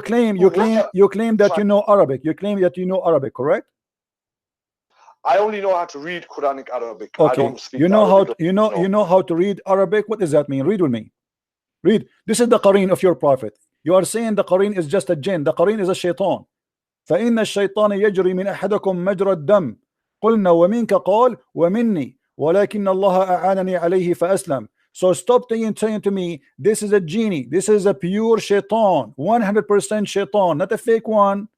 claim that you know Arabic. You claim that you know Arabic, correct? I only know how to read Quranic Arabic. Okay. I don't speak you know Arabic. You know how to read Arabic. What does that mean? Read with me. Read. This is the Qareen of your prophet. You are saying the Qareen is just a jinn. The Qareen is a shaitan. فإن الشيطان يجري من أحدكم مجرى الدم قلنا ومنك قال ومني ولكن الله أعانني عليه فأسلم. So stop saying to me, this is a genie. This is a pure shaitan, 100% shaitan, not a fake one.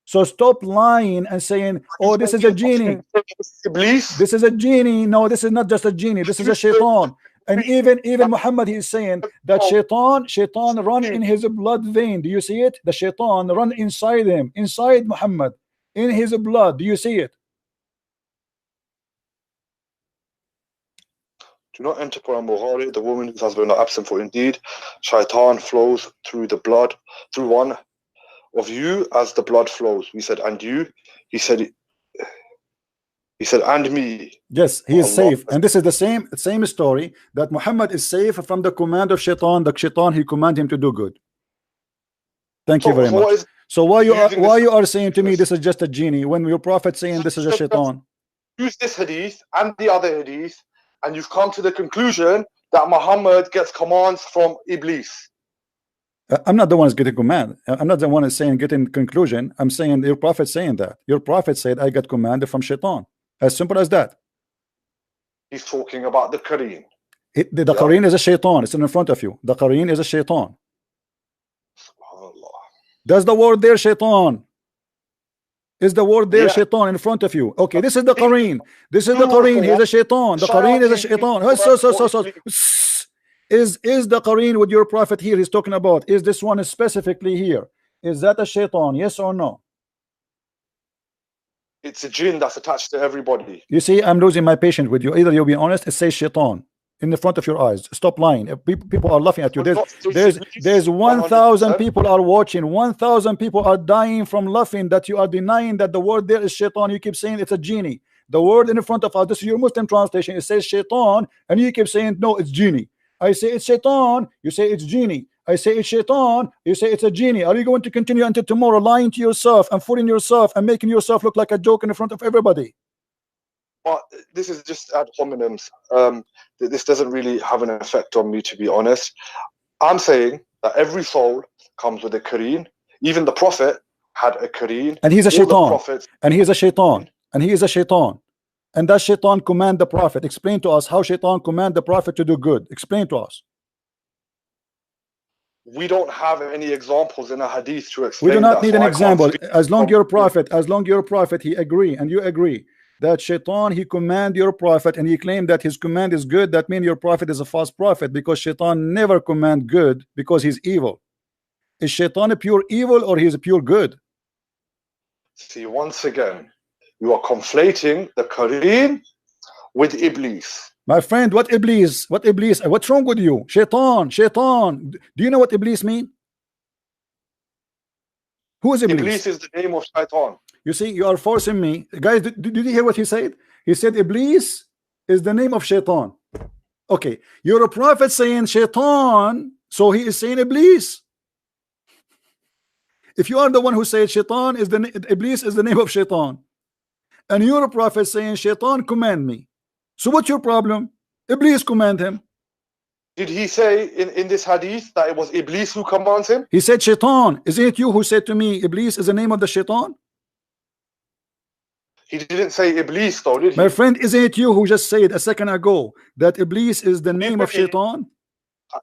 So stop lying and saying, oh, this is a genie. This is a genie. No, this is not just a genie. This is a shaitan. And even Muhammad, he is saying that shaitan run in his blood vein. Do you see it? The shaitan run inside him, inside Muhammad, in his blood. Do you see it? Do not enter Quran Bukhari, the woman who has been absent, for indeed shaitan flows through the blood, through one of you as the blood flows. We said, and you? He said, and me. Yes, he is safe. And this is the same story, that Muhammad is safe from the command of shaitan. The shaitan, he command him to do good. Thank you very much. So why you are saying to me this is just a genie when your prophet saying this is a shaitan? Use this hadith and the other hadith, and you've come to the conclusion that Muhammad gets commands from Iblis. I'm not the one who's getting command. I'm not the one who's saying getting conclusion. I'm saying your prophet saying that. Your prophet said I got command from shaitan. As simple as that. He's talking about the Qareen. The Qareen is a shaitan. It's in front of you. The Qareen is a shaitan. Does the word there shaitan? Is the word there shaitan in front of you? Okay, this is the Qareen. This is the Qareen. He's a shaitan. The Qareen is a shaitan. Is the Qareen with your prophet here he's talking about? Is this one specifically here? Is that a shaitan? Yes or no? It's a jinn that's attached to everybody. You see, I'm losing my patience with you. Either you'll be honest, it says shaitan in the front of your eyes. Stop lying. People are laughing at you. There's 1,000 people are watching. 1,000 people are dying from laughing that you are denying that the word there is shaitan. You keep saying it's a genie. The word in front of us, this is your Muslim translation. It says shaitan, and you keep saying no, it's genie. I say it's shaitan. You say it's genie. I say it's shaitan. You say it's a genie. Are you going to continue until tomorrow lying to yourself and fooling yourself and making yourself look like a joke in front of everybody? But this is just ad hominems. This doesn't really have an effect on me, to be honest. I'm saying that every soul comes with a Qareen. Even the Prophet had a Qareen. And he's a shaitan. And he is a shaitan. And he is a shaitan. And that shaitan command the Prophet. Explain to us how shaitan command the Prophet to do good. Explain to us. We don't have any examples in a hadith to explain. We do not that, need so an example. As long your prophet, he agree and you agree that shaitan, he command your prophet, and he claimed that his command is good. That means your prophet is a false prophet, because shaitan never command good because he's evil. Is shaitan a pure evil or he's a pure good? See, once again, you are conflating the Qareen with Iblis. My friend, what Iblis? What Iblis? What's wrong with you? Shaitan, shaitan. Do you know what Iblis mean? Who is Iblis? Iblis is the name of shaitan. You see, you are forcing me. Guys, did you hear what he said? He said Iblis is the name of shaitan. Okay, you're a prophet saying shaitan, so he is saying Iblis. If you are the one who said shaitan is Iblis is the name of shaitan, and you're a prophet saying shaitan command me, so what's your problem? Iblis command him. Did he say in this hadith that it was Iblis who commands him? He said shaitan. Isn't it you who said to me Iblis is the name of the shaitan? He didn't say Iblis though, did he? My friend, isn't it you who just said a second ago that Iblis is the name of shaitan?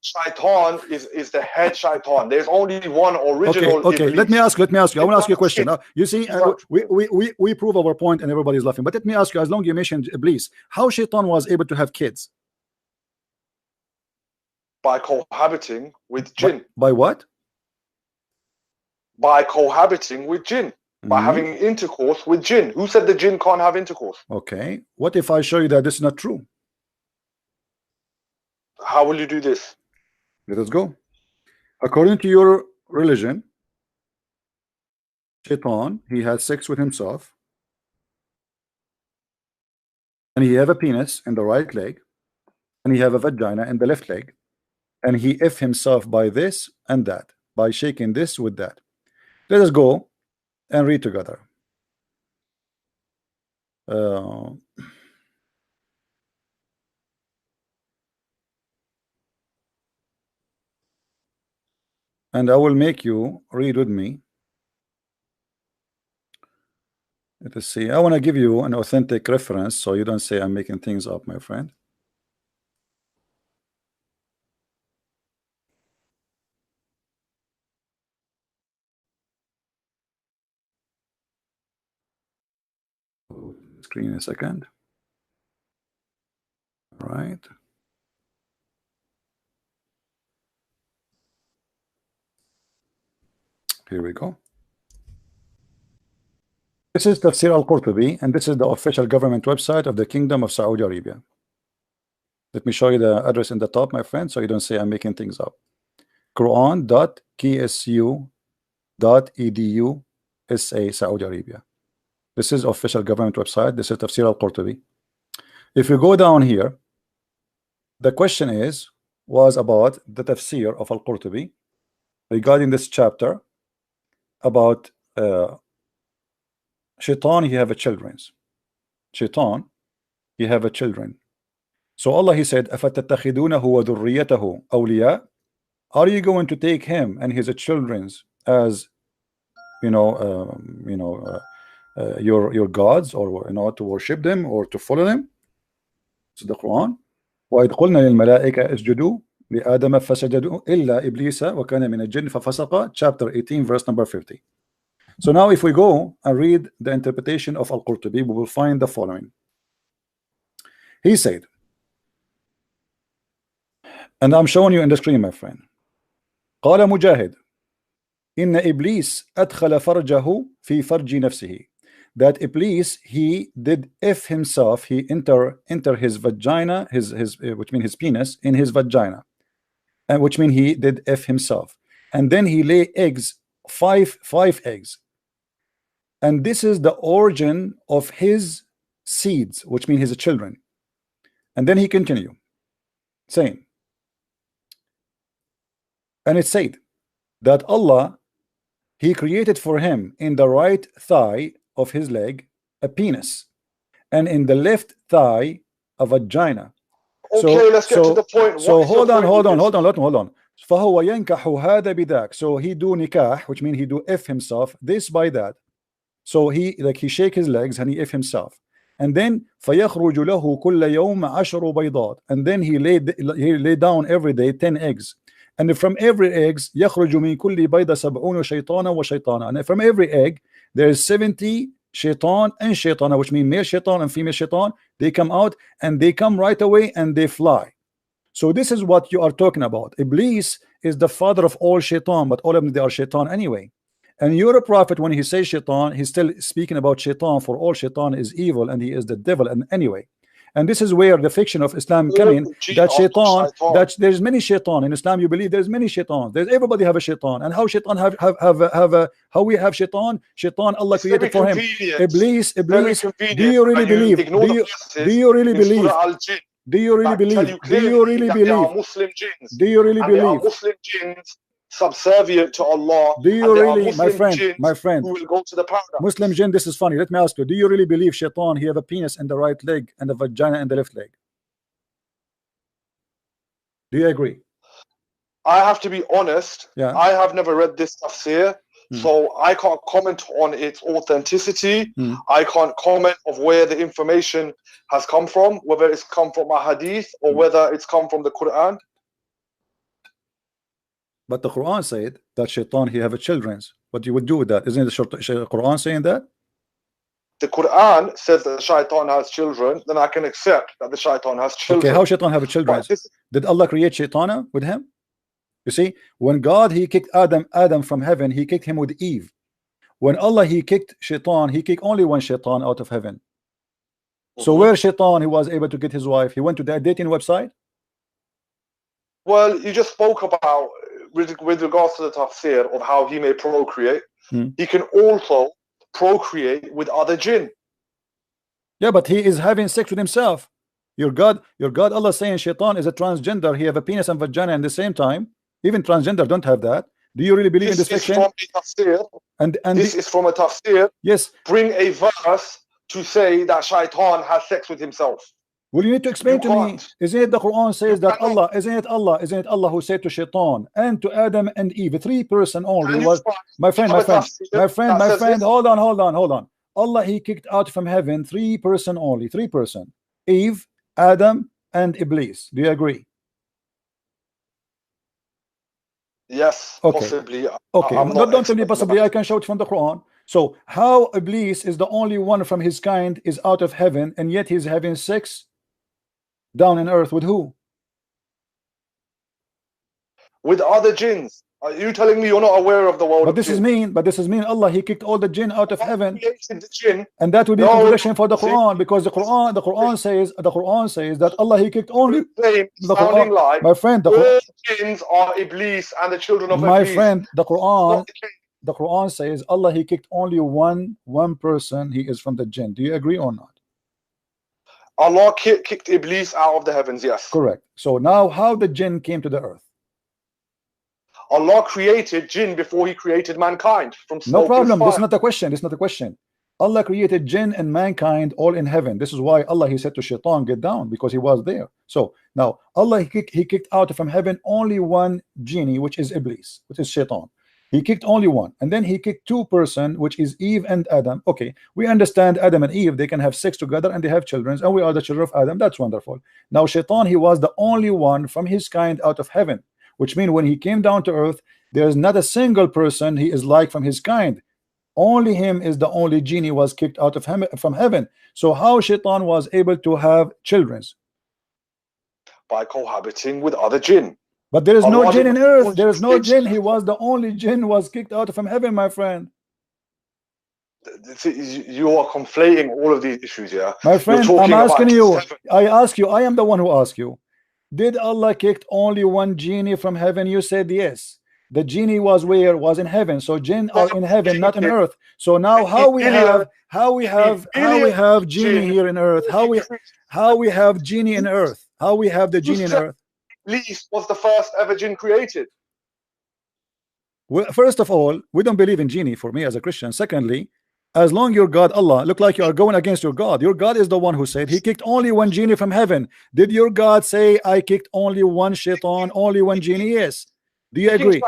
Shaitan is the head shaitan. There's only one original okay. Iblis. Let me ask you. I want to ask you a question. You see, we prove our point and everybody's laughing. But let me ask you, as long as you mentioned Iblis, how shaitan was able to have kids? By cohabiting with jinn. By what? By cohabiting with jinn. By having intercourse with jinn. Who said the jinn can't have intercourse? Okay. What if I show you that this is not true? How will you do this? Let us go. According to your religion, shaitan, he had sex with himself, and he have a penis in the right leg, and he have a vagina in the left leg, and he if himself by this and that, by shaking this with that. Let us go and read together. And I will make you read with me. Let us see. I want to give you an authentic reference so you don't say I'm making things up, my friend. Screen a second. All right. Here we go. This is Tafsir al-Qurtubi, and this is the official government website of the Kingdom of Saudi Arabia. Let me show you the address in the top, my friend, so you don't say I'm making things up. Quran.ksu.edu SA Saudi Arabia. This is official government website. This is Tafsir al-Qurtubi. If you go down here, the question was about the tafsir of al-Qurtubi regarding this chapter about shaitan, he have a children. Shaitan, he have a children. So Allah, He said, أَفَتَتَّخِذُونَهُ وَذُرِّيَّتَهُ أَوْلِيَاءَ? Are you going to take him and his children's as your gods, or to worship them or to follow them? It's the Quran. وَإِذْ قُلْنَا لِلْمَلَائِكَةِ اسْجُدُوا لِآدَمَ فَسَجَدُوا إِلَّا إِبْلِيسَ وَكَانَ مِنَ الْجِنِّ فَفَسَقَ, chapter 18, verse number 50. So now if we go and read the interpretation of Al-Qurtubi, we will find the following. He said, and I'm showing you in the screen, my friend. قال مجاهد إن إبليس أدخل فرجه في فرج نفسه. That Iblis, he did if himself, he enter his vagina, his which means his penis, in his vagina, and which means he did if himself, and then he lay eggs, five eggs, and this is the origin of his seeds, which means his children. And then he continued saying, and it said that Allah, He created for him in the right thigh of his leg a penis, and in the left thigh a vagina. Okay, let's get to the point. So hold on. فهو ينكح هذا بذاك. So he do nikah, which means he do if himself, this by that. So he shake his legs and he if himself. And then فيخرج له كل يوم 10 بيضات. And then he lay down every day 10 eggs. And from every eggs يخرج من كل بيضة 70 شيطانا وشيطانا. And from every egg there is 70 shaitan and shaitana, which mean male shaitan and female shaitan. They come out and they come right away and they fly. So this is what you are talking about. Iblis is the father of all shaitan, but all of them, they are shaitan anyway. And your prophet, when he says shaitan, he's still speaking about shaitan, for all shaitan is evil and he is the devil. And anyway, and this is where the fiction of Islam come in, that shaitan, that there's many shaitan in Islam. You believe there's many shaitan. There's everybody have a shaitan. And how shaitan have how we have shaitan? Shaitan Allah created for him. Iblis. Do you really believe? Do you really believe? Do you really believe? Do you really believe? Muslim jinns. Do you really believe? Muslim jinns subservient to Allah. Do you really, my friend, who will go to the paradise? Muslim jinn, this is funny. Let me ask you, do you really believe shaitan, he have a penis in the right leg and a vagina in the left leg? Do you agree? I have to be honest. Yeah. I have never read this tafsir, so I can't comment on its authenticity. I can't comment of where the information has come from, whether it's come from a hadith or whether it's come from the Quran. But the Quran said that shaitan, he have a children's. What you would do with that? Isn't the Quran saying that? The Quran says that the shaitan has children, then I can accept that the shaitan has children. Okay, how shaitan have a children? Did Allah create shaitana with him? You see, when God, he kicked Adam from heaven, he kicked him with Eve. When Allah, he kicked shaitan, he kicked only one shaitan out of heaven. So where shaitan, he was able to get his wife? He went to that dating website? Well, you just spoke about, with regards to the tafsir of how he may procreate, he can also procreate with other jinn. Yeah, but he is having sex with himself. Your God Allah saying shaitan is a transgender. He have a penis and vagina at the same time. Even transgender don't have that. Do you really believe in this fiction? And this is from a tafsir. Yes. Bring a verse to say that shaitan has sex with himself. Well, you need to explain to me. Isn't it the Quran says that Allah? Isn't it Allah who said to shaitan and to Adam and Eve, 3 person only? Was my friend. Hold on. Allah, he kicked out from heaven 3 person only. 3 person. Eve, Adam, and Iblis. Do you agree? Yes, okay. Possibly. Okay, don't tell me possibly. I can show it from the Quran. So how Iblis is the only one from his kind is out of heaven, and yet he's having sex down on earth with who? With other jinns. Are you telling me you're not aware of the world? But this is mean Allah, he kicked all the jinn out of heaven, the jinn. And that would be a contradiction for the Quran, because the Quran says that Allah, he kicked only the Quran. Like my friend, all jinns are Iblis and the children of my Iblis. friend, the Quran says Allah, he kicked only one person. He is from the jinn. Do you agree or not? Allah kicked Iblis out of the heavens. Yes, correct. So now how the jinn came to the earth? Allah created jinn before he created mankind from smoke. No problem. This is not a question. Allah created jinn and mankind all in heaven. This is why Allah, he said to Shaitan, get down, because he was there. So now Allah, he kicked out from heaven only one genie, which is Iblis, which is Shaitan. He kicked only one, and then he kicked two person, which is Eve and Adam. Okay, we understand Adam and Eve, they can have sex together and they have children, and we are the children of Adam. That's wonderful. Now Shaitan, he was the only one from his kind out of heaven, which means when he came down to earth, there is not a single person he is like from his kind. Only him is the only genie was kicked out of him from heaven. So how Shaitan was able to have children? By cohabiting with other jinn. But there is no jinn in earth. There is no jinn. He was the only jinn was kicked out from heaven, my friend. You are conflating all of these issues, yeah? My friend, I'm asking you. I ask you. I am the one who asked you. Did Allah kicked only one genie from heaven? You said yes. The genie was where? Was in heaven. So jinn are in heaven, not in earth. So now how we have genie here in earth? How we have genie in earth? How we have the genie in earth? Iblis was the first ever jinn created. Well, first of all, we don't believe in genie for me as a Christian. Secondly, as long your God Allah look like you are going against your God. Your God is the one who said he kicked only one genie from heaven. Did your God say I kicked only one shaitan, only one genie? Yes. Do you agree?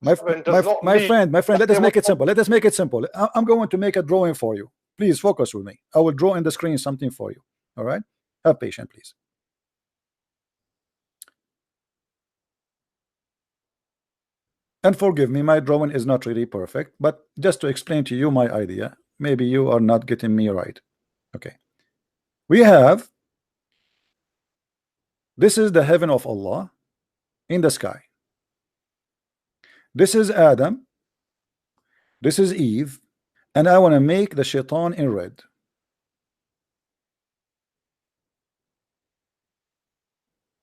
My friend, let us make it simple. Let us make it simple. I'm going to make a drawing for you. Please focus with me. I will draw in the screen something for you. All right? Have patience, please. And forgive me, my drawing is not really perfect, but just to explain to you my idea, maybe you are not getting me right. Okay. We have, this is the heaven of Allah in the sky. This is Adam, this is Eve, and I want to make the shaitan in red.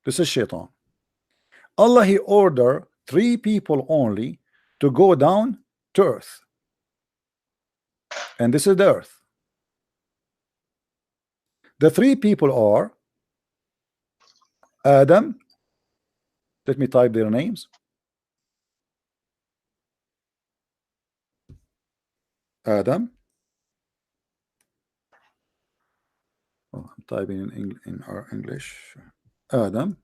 This is shaitan. Allah, he ordered 3 people only to go down to earth, and this is the earth. The 3 people are Adam. Let me type their names. Adam. Oh, I'm typing in our English. Adam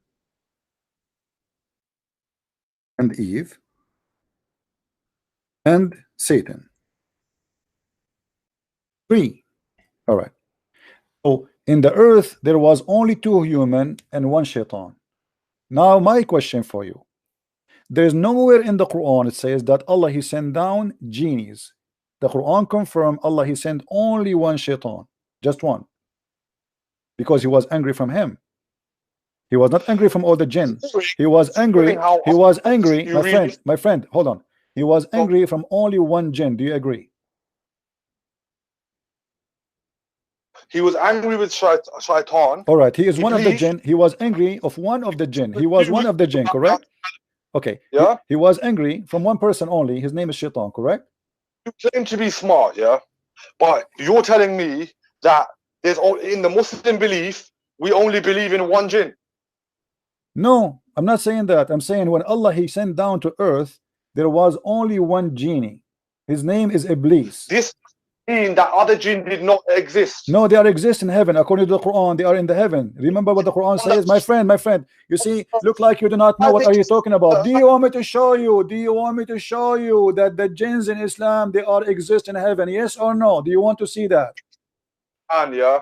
and Eve and Satan. 3. All right. So in the earth there was only 2 human and 1 shaitan. Now my question for you. There is nowhere in the Quran it says that Allah he sent down genies. The Quran confirmed Allah he sent only 1 shaitan, just 1, because he was angry from him. He was not angry from all the jinn. He was angry. He was angry. My friend, hold on. He was angry from only 1 jinn. Do you agree? He was angry with shaitan. All right. He is one of the jinn. He was angry of one of the jinn. He was one of the jinn, correct? Okay. Yeah. He was angry from 1 person only. His name is shaitan, correct? You claim to be smart, yeah, but you're telling me that there's in the Muslim belief we only believe in 1 jinn. No, I'm not saying that. I'm saying when Allah he sent down to earth, there was only 1 genie. His name is Iblis. This mean that other jinn did not exist? No, they are exist in heaven. According to the Quran, they are in the heaven. Remember what the Quran says? My friend, you see, look like you do not know what are you talking about. Do you want me to show you? Do you want me to show you that the jinns in Islam, they are exist in heaven? Yes or no? Do you want to see that? And yeah,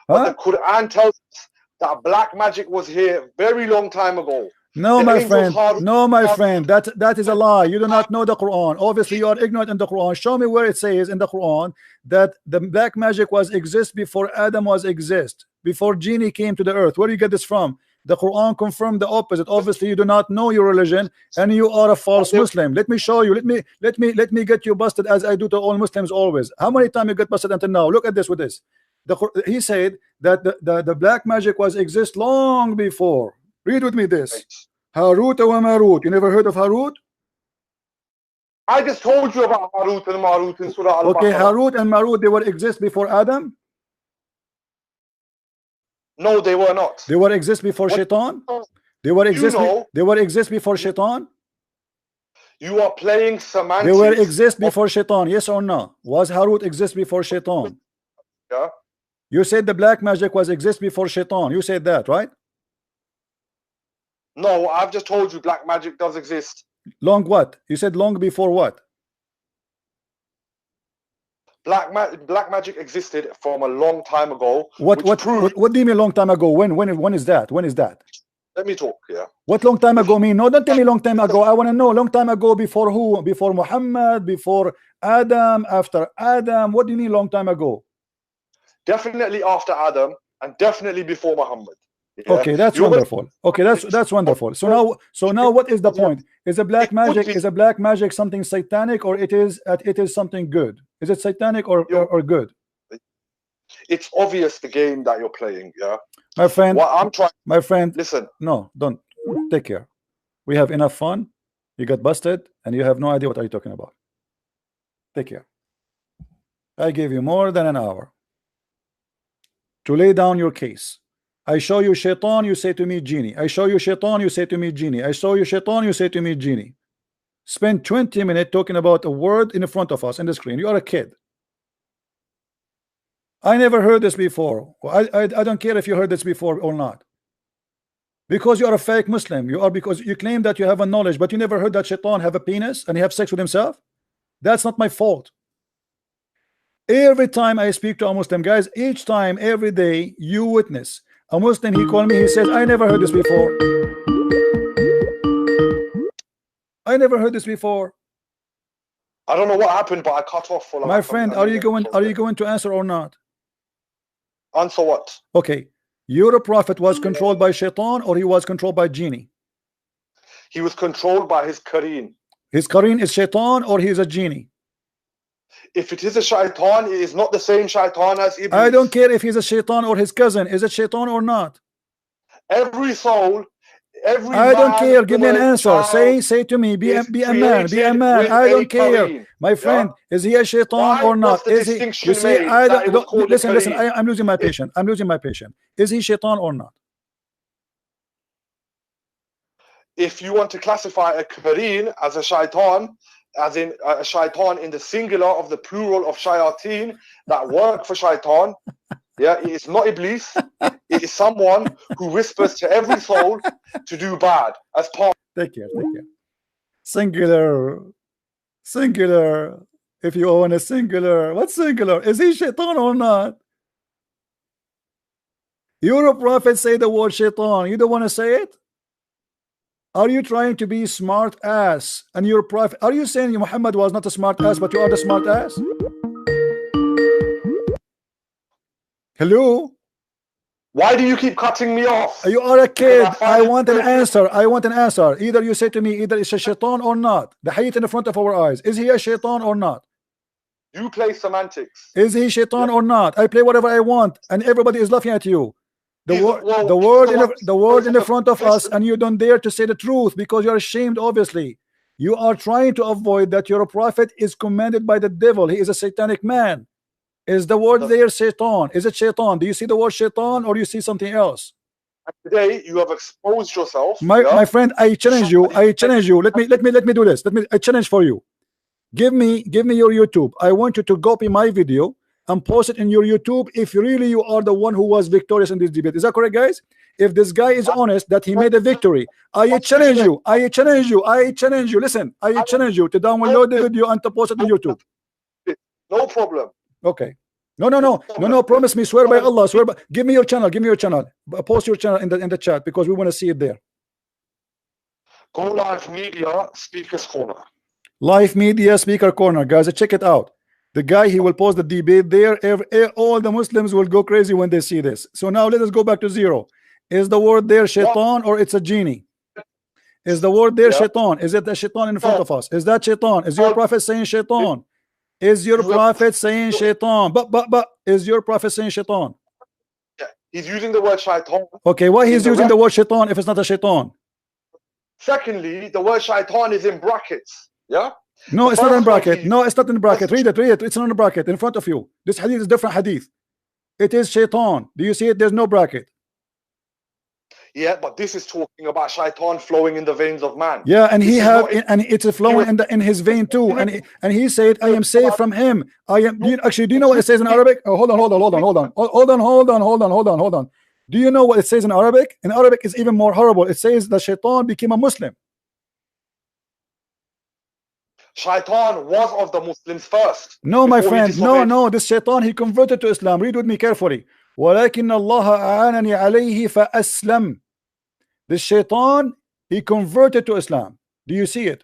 but the Quran tells us that black magic was here very long time ago. No, my friend. No, my friend. That is a lie. You do not know the Quran. Obviously, you are ignorant in the Quran. Show me where it says in the Quran that the black magic was exist before Adam was exist, before genie came to the earth. Where do you get this from? The Quran confirmed the opposite. Obviously, you do not know your religion, and you are a false Muslim. Let me show you. Let me get you busted as I do to all Muslims always. How many times you get busted until now? Look at this with this. He said that the black magic was exist long before. Read with me this. Harut wa Marut. You never heard of Harut? I just told you about Harut and Marut in Surah Al-Baqarah. Okay, Harut and Marut, they were exist before Adam? No, they were not. They were exist before Shaitan? They were exist before Shaitan? You are playing semantics. They were exist before Shaitan, yes or no? Was Harut exist before Shaitan? Yeah. You said the black magic was exist before Shaitan. You said that, right? No, I've just told you black magic does exist. Long what? You said long before what? Black magic existed from a long time ago. What do you mean long time ago? When is that? When is that? Let me talk, yeah. What long time ago mean? No, don't tell me long time ago. I want to know long time ago before who? Before Muhammad, before Adam, after Adam. What do you mean long time ago? Definitely after Adam and definitely before Muhammad. Yeah? Okay, that's wonderful. Okay, that's wonderful. So now what is the point? Is a black magic something satanic, or it is something good? Is it satanic or good? It's obvious the game that you're playing, yeah. My friend, what I'm trying, my friend, listen. No, don't. Take care. We have enough fun. You got busted, and you have no idea what are you talking about. Take care. I gave you more than an hour to lay down your case. I show you Shaitan, you say to me genie. I show you Shaitan, you say to me genie. I show you Shaitan, you say to me genie. Spend 20 minutes talking about a word in front of us in the screen. You are a kid. I never heard this before. I don't care if you heard this before or not. Because you are a fake Muslim. You are, because you claim that you have a knowledge, but you never heard that Shaitan have a penis and he have sex with himself. That's not my fault. Every time I speak to a Muslim, guys, each time, every day, you witness a Muslim. He called me, he says, I never heard this before. I never heard this before. I don't know what happened, but I cut off for like my friend. Are you going to answer or not? Answer what? Okay. Your prophet was controlled by Shaitan, or he was controlled by genie? He was controlled by his Qareen. His Qareen is Shaitan, or he is a genie? If it is a Shaitan, it is not the same Shaitan as Iblis. I don't care if he's a Shaitan or his cousin. Is it Shaitan or not? Every soul, every I don't care. Give me an answer. Say to me. Be a man. Be a man. I don't care. Qareen. My friend, is he a Shaitan or not? Is he? You see, I don't. Listen. I'm losing my patience. I'm losing my patience. Is he Shaitan or not? If you want to classify a Qareen as a Shaitan, as in a Shaitan in the singular of the plural of Shayateen that work for Shaitan, yeah, it is not Iblis. It is someone who whispers to every soul to do bad as part. Take care. Singular. If you own a singular, what's singular? Is he Shaitan or not? Your prophet say the word Shaitan. You don't want to say it? Are you trying to be smart ass? And your prophet, are you saying Muhammad was not a smart ass, but you are the smart ass? Hello? Why do you keep cutting me off? You are a kid. I want an answer. I want an answer. Either you say to me, either it's a Shaitan or not. The hadith in the front of our eyes. Is he a Shaitan or not? You play semantics. Is he Shaitan or not? I play whatever I want, and everybody is laughing at you. The word in the front of us, and you don't dare to say the truth because you're ashamed. Obviously, you are trying to avoid that your prophet is commanded by the devil. He is a satanic man. Is the word there Shaitan? Is it Shaitan? Do you see the word Shaitan, or do you see something else? Today you have exposed yourself. My friend, I challenge you. Let me do this. I challenge for you. Give me your YouTube. I want you to copy my video and post it in your YouTube if really you are the one who was victorious in this debate. Is that correct, guys? If this guy is honest that he made a victory, I challenge you. Listen, I challenge you to download the video and to post it on YouTube. No problem. Okay. No. Promise me. Swear by Allah. Swear by. Give me your channel. Post your channel in the chat because we want to see it there. Go Live Media Speakers Corner. Live Media Speaker Corner, guys. Check it out. The guy, he will post the debate there. All the Muslims will go crazy when they see this. So now let us go back to zero. Is the word there Shaitan or it's a genie? Is the word there Shaitan? Is it the Shaitan in front of us? Is that Shaitan? Is your prophet saying Shaitan? Is your prophet saying Shaitan? But is your prophet saying Shaitan? Yeah, he's using the word Shaitan. Okay, why he's using the word Shaitan if it's not a Shaitan? Secondly, the word Shaitan is in brackets. Yeah. No, it's not in bracket. No, it's not in bracket. Read it. It's not in bracket in front of you. This hadith is different hadith. It is Shaitan. Do you see it? There's no bracket. Yeah, but this is talking about shaitan flowing in the veins of man. Yeah, and This he is have not and it's flowing in his vein too, and he said, "I am safe from him." I am. Actually, do you know what it says in Arabic? Oh, hold on. Do you know what it says in Arabic? In Arabic, it's even more horrible. It says that shaitan became a Muslim. Shaitan was of the Muslims first. No, my friend. No. This shaitan, he converted to Islam. Read with me carefully. ولكن الله أعانني عليه فأسلم. This shaitan, he converted to Islam. Do you see it?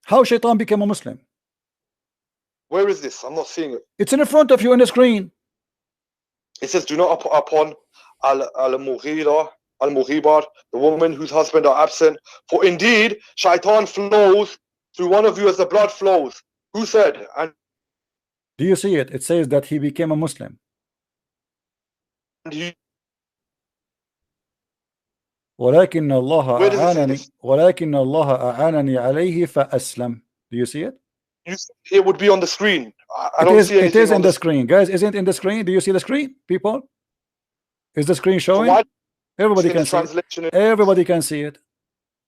How shaitan became a Muslim? Where is this? I'm not seeing it. It's in front of you on the screen. It says, do not upon al-Mughibar, the woman whose husband are absent. For indeed, shaitan flows through one of you as the blood flows. Who said? And do you see it? It says that he became a Muslim. ولكن الله أعانني عليه فأسلم. Do you see it? It would be on the screen. It is in the screen, guys. Isn't it in the screen? Do you see the screen, people? Is the screen showing? Everybody can see it. Everybody can see it.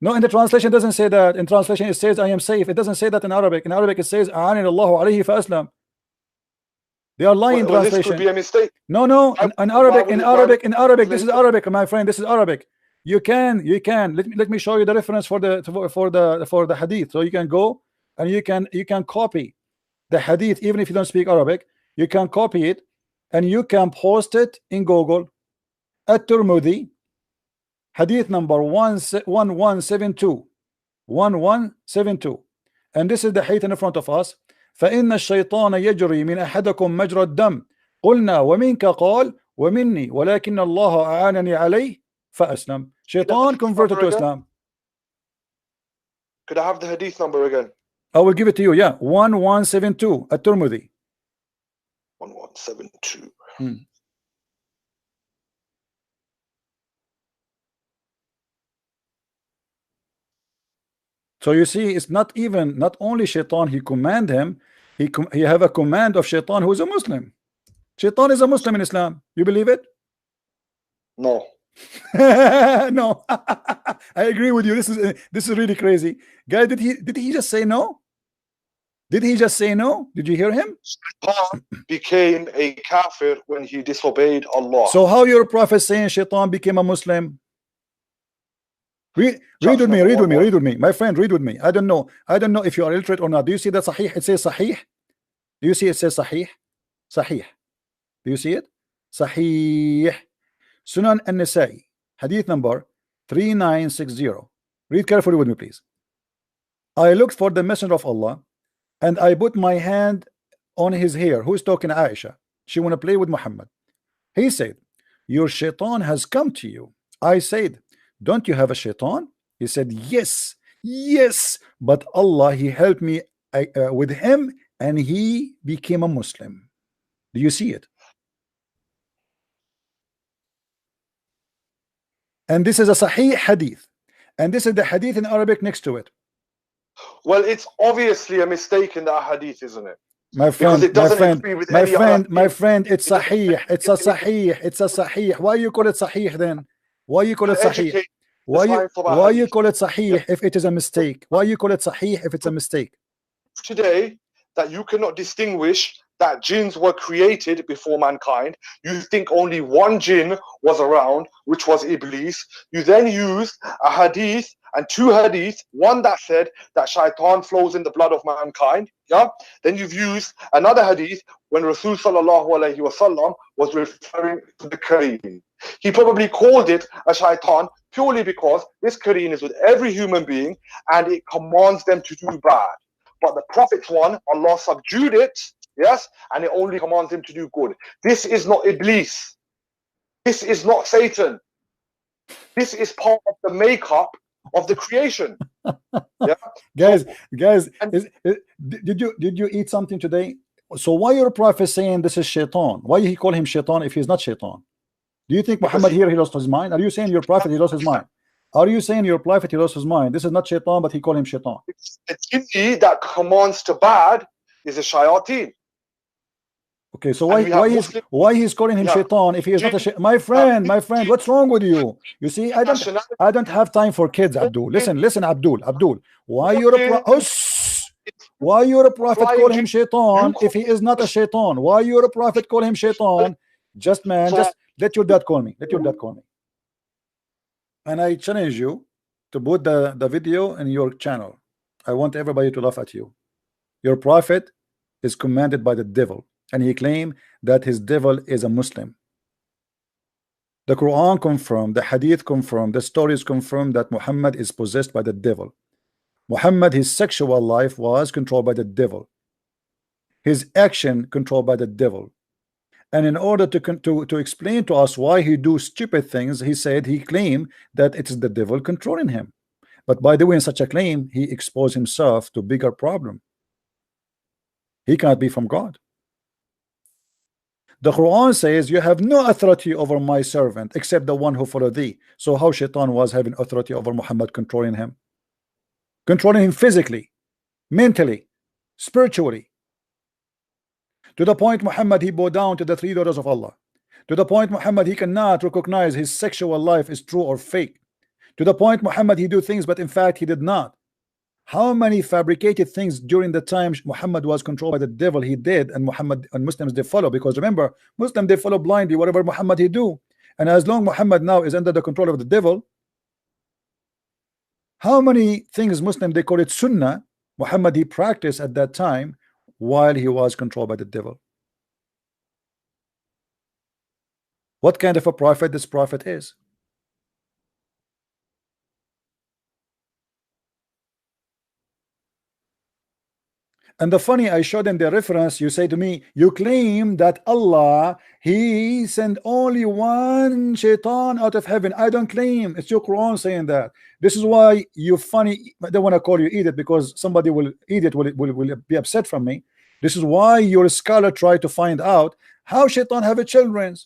No, in the translation it doesn't say that. In translation it says I am safe. It doesn't say that in Arabic. In Arabic it says أعانني الله عليه فأسلم. They are lying in translation. This could be a mistake. No. In Arabic. This is Arabic, my friend. This is Arabic. You can. Let me show you the reference for the hadith, so you can go and you can copy the hadith, even if you don't speak Arabic. You can copy it and you can post it in Google. At-Tirmidhi, hadith number 1172, and this is the hadith in front of us. فإن الشيطان يجري من أحدكم مجرى الدم قلنا ومنك قال ومني ولكن الله أعانني عليه فأسلم. Shaitan converted to Islam. Could I have the hadith number again? I will give it to you. Yeah, 1172 At-Tirmidhi. 1172. So you see, it's not only shaitan he command him, he have a command of shaitan who is a Muslim. Shaitan is a Muslim in Islam. You believe it? No. No. I agree with you. This is really crazy. Guys, did he just say no? Did he just say no? Did you hear him? Shaitan became a kafir when he disobeyed Allah. So how your prophet saying shaitan became a Muslim? Read with me, my friend. Read with me. I don't know if you are illiterate or not. Do you see that Sahih? It says Sahih. Do you see it says Sahih? Sahih. Do you see it? Sahih. Sunan an-Nasa'i, hadith number 3960. Read carefully with me, please. I looked for the messenger of Allah and I put my hand on his hair. Who's talking? Aisha. She want to play with Muhammad. He said, your shaitan has come to you. I said, don't you have a shaitan? He said, yes, but Allah, he helped me with him and he became a Muslim. Do you see it? And this is a Sahih hadith, and this is the hadith in Arabic next to it. Well, it's obviously a mistake in the hadith, isn't it? My friend, it's Sahih. It's a Sahih. Why you call it Sahih then? Why you call it Sahih? Why you call it Sahih if it is a mistake? Why you call it Sahih if it's a mistake? Today, that you cannot distinguish that jinns were created before mankind. You think only one jinn was around, which was Iblis. You then used a hadith and two hadith, one that said that shaitan flows in the blood of mankind. Yeah. Then you've used another hadith when Rasul sallallahu alaihi wasallam was referring to the Kareem. He probably called it a shaitan purely because this Kareem is with every human being and it commands them to do bad. But the Prophet's one, Allah subdued it, yes, and it only commands him to do good. This is not Iblis. This is not Satan. This is part of the makeup of the creation. Yeah? Guys, did you eat something today? So why your prophet saying this is shaitan? Why he call him shaitan if he's not shaitan? Do you think Muhammad here he lost his mind? Are you saying your prophet he lost his mind? Are you saying your prophet he lost his mind? This is not shaitan, but he called him shaitan. The jinni that commands to bad is a shayateen. Okay, so And we have why he's calling him shaitan if he is not a my friend, what's wrong with you? You see, I don't have time for kids, Abdul. Listen, Abdul. Why you're a prophet call him shaitan if he is not a shaitan? Why you're a prophet call him shaitan? Just let your dad call me. And I challenge you to put the video in your channel. I want everybody to laugh at you. Your prophet is commanded by the devil, and he claimed that his devil is a Muslim. The Quran confirmed, the Hadith confirmed, the stories confirmed that Muhammad is possessed by the devil. Muhammad, his sexual life was controlled by the devil. His action controlled by the devil. And in order to explain to us why he do stupid things, he claimed that it is the devil controlling him. But by the way, in such a claim, he exposed himself to bigger problem. He cannot be from God. The Quran says, you have no authority over my servant except the one who follow thee. So how Shaitan was having authority over Muhammad, controlling him physically, mentally, spiritually, to the point Muhammad he bowed down to the three daughters of Allah, to the point Muhammad he cannot recognize his sexual life is true or fake, to the point Muhammad he do things but in fact he did not. How many fabricated things during the time Muhammad was controlled by the devil he did, and Muhammad and Muslims they follow, because remember, Muslims they follow blindly whatever Muhammad he do. And as long Muhammad now is under the control of the devil, how many things Muslim they call it Sunnah Muhammad he practiced at that time while he was controlled by the devil? What kind of a prophet this prophet is? And the funny, I showed them the reference. You say to me, you claim that Allah he sent only one shaitan out of heaven. I don't claim. It's your Quran saying that. This is why you funny. I don't want to call you idiot because somebody will idiot will be upset from me. This is why your scholar try to find out how shaitan have a children.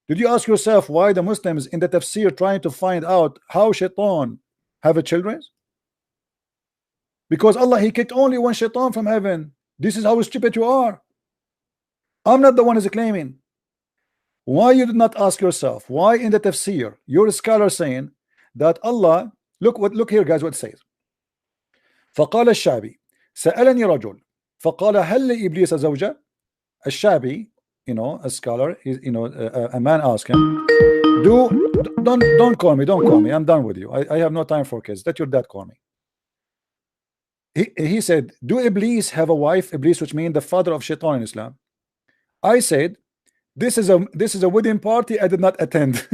Did you ask yourself why the Muslims in the tafsir trying to find out how shaitan have a children? Because Allah he kicked only one shaitan from heaven. This is how stupid you are. I'm not the one who's claiming. Why you did not ask yourself why in the tafsir your scholar saying that Allah, look here guys what it says. فقال الشعبي سألني رجل فقال هل لإبليس زوجة. الشعبي, you know, a scholar, a man asked him, don't call me, I'm done with you. I have no time for kids. Let your dad call me. He said, do Iblis have a wife? Iblis, which means the father of Shaitan in Islam. I said, this is a wedding party I did not attend.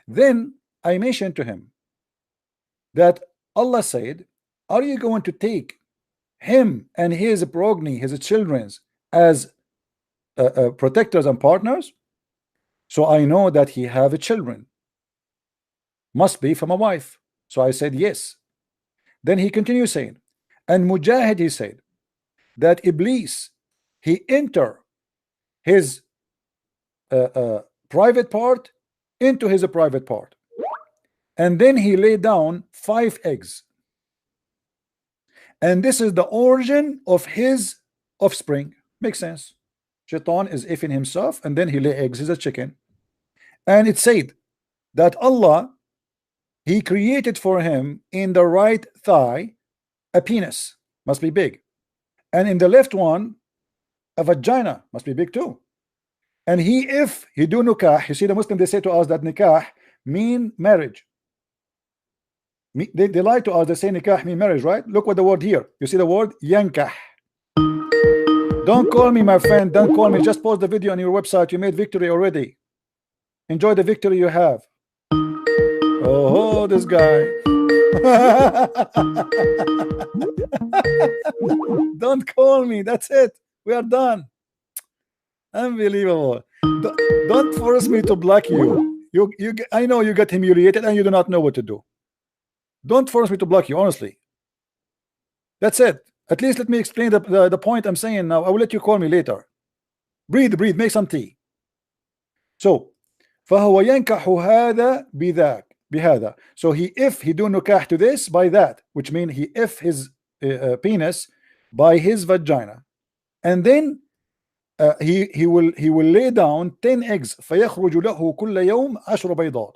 Then I mentioned to him that Allah said, are you going to take him and his progeny, his children, as protectors and partners? So I know that he have children, must be from a wife. So I said yes. Then he continues saying, and Mujahid he said that Iblis he enter his private part into his private part, and then he lay down 5 eggs, and this is the origin of his offspring. Makes sense. Shaitan is ifing himself, and then he lay eggs as a chicken. And it said that Allah he created for him in the right thigh a penis, must be big, and in the left one a vagina, must be big too. And if he do nikah, you see the Muslim they say to us that nikah mean marriage. They lie to us, they say nikah mean marriage, right? Look what the word here, you see the word yankah. Don't call me my friend, don't call me, just post the video on your website. You made victory already. Enjoy the victory you have. Oh, this guy. Don't call me. That's it. We are done. Unbelievable. Don't force me to block you. I know you get humiliated and you do not know what to do. Don't force me to block you, honestly. That's it. At least let me explain the point I'm saying now. I will let you call me later. Breathe, make some tea. So, فهو ينكح هذا بذاك بهذا. So if he do nikah to this by that, which means he if his penis by his vagina. and then he will lay down 10 eggs. فيخرج له كل يوم 10 بيضات.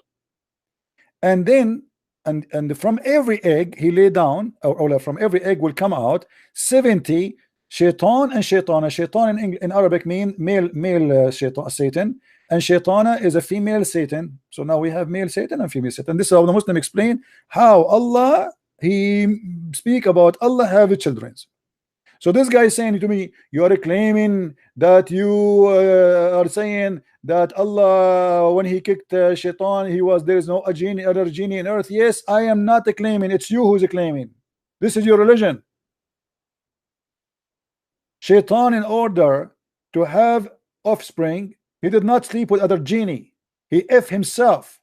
And then and from every egg he lay down, or from every egg will come out 70 shaitan and shaitana. Shaitan in Arabic mean male Satan, and shaitana is a female Satan. So now we have male Satan and female Satan. This is how the Muslim explain how Allah, he speak about Allah have children. So this guy is saying to me, you are claiming that you are saying that Allah, when he kicked shaitan, there is no other genie in earth. Yes, I am not claiming, it's you who's claiming. This is your religion. Shaitan, in order to have offspring, he did not sleep with other genie. He F himself.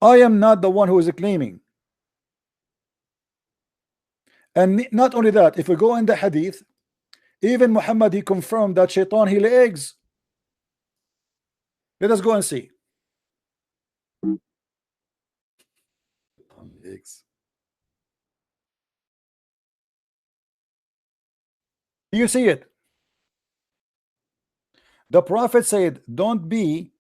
I am not the one who is claiming. And not only that, if we go in the hadith, even Muhammad, he confirmed that shaitan, he lay eggs. Let us go and see. Eggs. You see it. The Prophet said, don't be,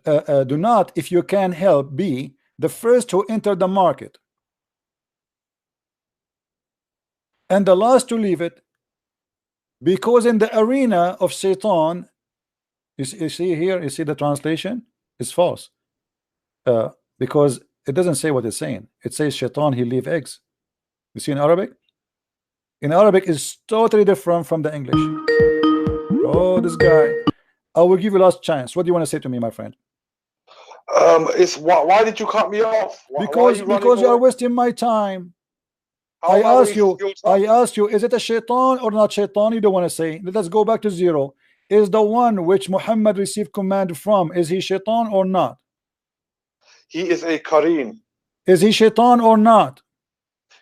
do not, if you can help, be the first to enter the market and the last to leave it, because in the arena of Satan, you see here, you see the translation is false, because it doesn't say what it's saying. It says shaitan, he leave eggs. You see in Arabic? In Arabic is totally different from the English. Oh, this guy. I will give you last chance. What do you want to say to me, my friend? It's why did you cut me off? Because you are wasting my time. I ask you, is it a shaitan or not shaitan? You don't want to say. Let us go back to zero. Is the one which Muhammad received command from, is he shaitan or not? He is a Kareem. Is he shaitan or not?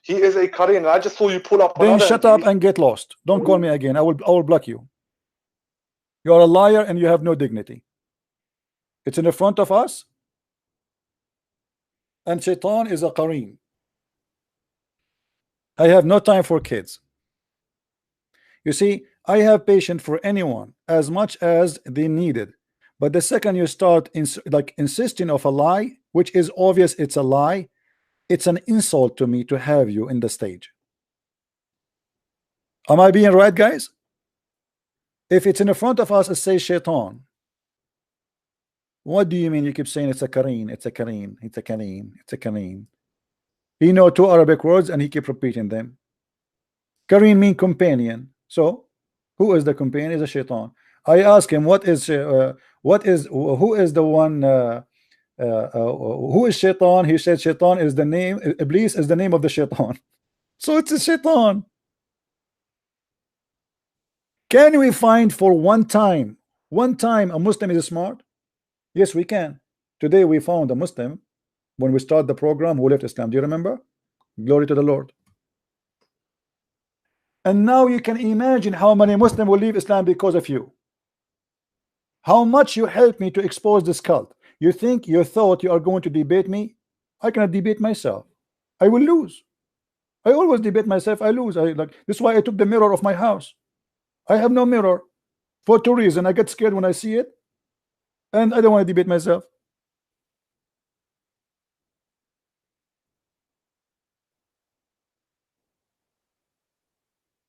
He is a Kareem. I just saw you pull up. Then shut up and get lost. Don't call me again. I will block you. You are a liar and you have no dignity. It's in the front of us. And shaitan is a Kareem. I have no time for kids. You see, I have patience for anyone as much as they needed. But the second you start insisting of a lie, which is obvious it's a lie, it's an insult to me to have you in the stage. Am I being right, guys? If it's in the front of us, it says shaitan. What do you mean? You keep saying it's a Kareem, it's a Kareem, it's a Kareem, it's a Kareem. He know 2 Arabic words and he keep repeating them. Kareem mean companion. So who is the companion? Is a shaitan. I ask him, who is the one, who is shaitan? He said shaitan is the name, Iblis is the name of the shaitan. So it's a shaitan. Can we find for one time a Muslim is smart? Yes, we can. Today we found a Muslim when we start the program who left Islam. Do you remember? Glory to the Lord. And now you can imagine how many Muslims will leave Islam because of you. How much you helped me to expose this cult. You thought you are going to debate me? I cannot debate myself. I will lose. I always debate myself. I lose. This is why I took the mirror of my house. I have no mirror for 2 reasons. I get scared when I see it, and I don't want to debate myself.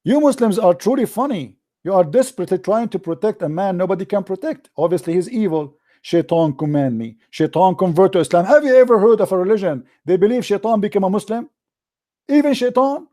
You Muslims are truly funny. You are desperately trying to protect a man nobody can protect. Obviously he's evil. Shaitan command me. Shaitan convert to Islam. Have you ever heard of a religion they believe shaitan became a Muslim? Even shaitan?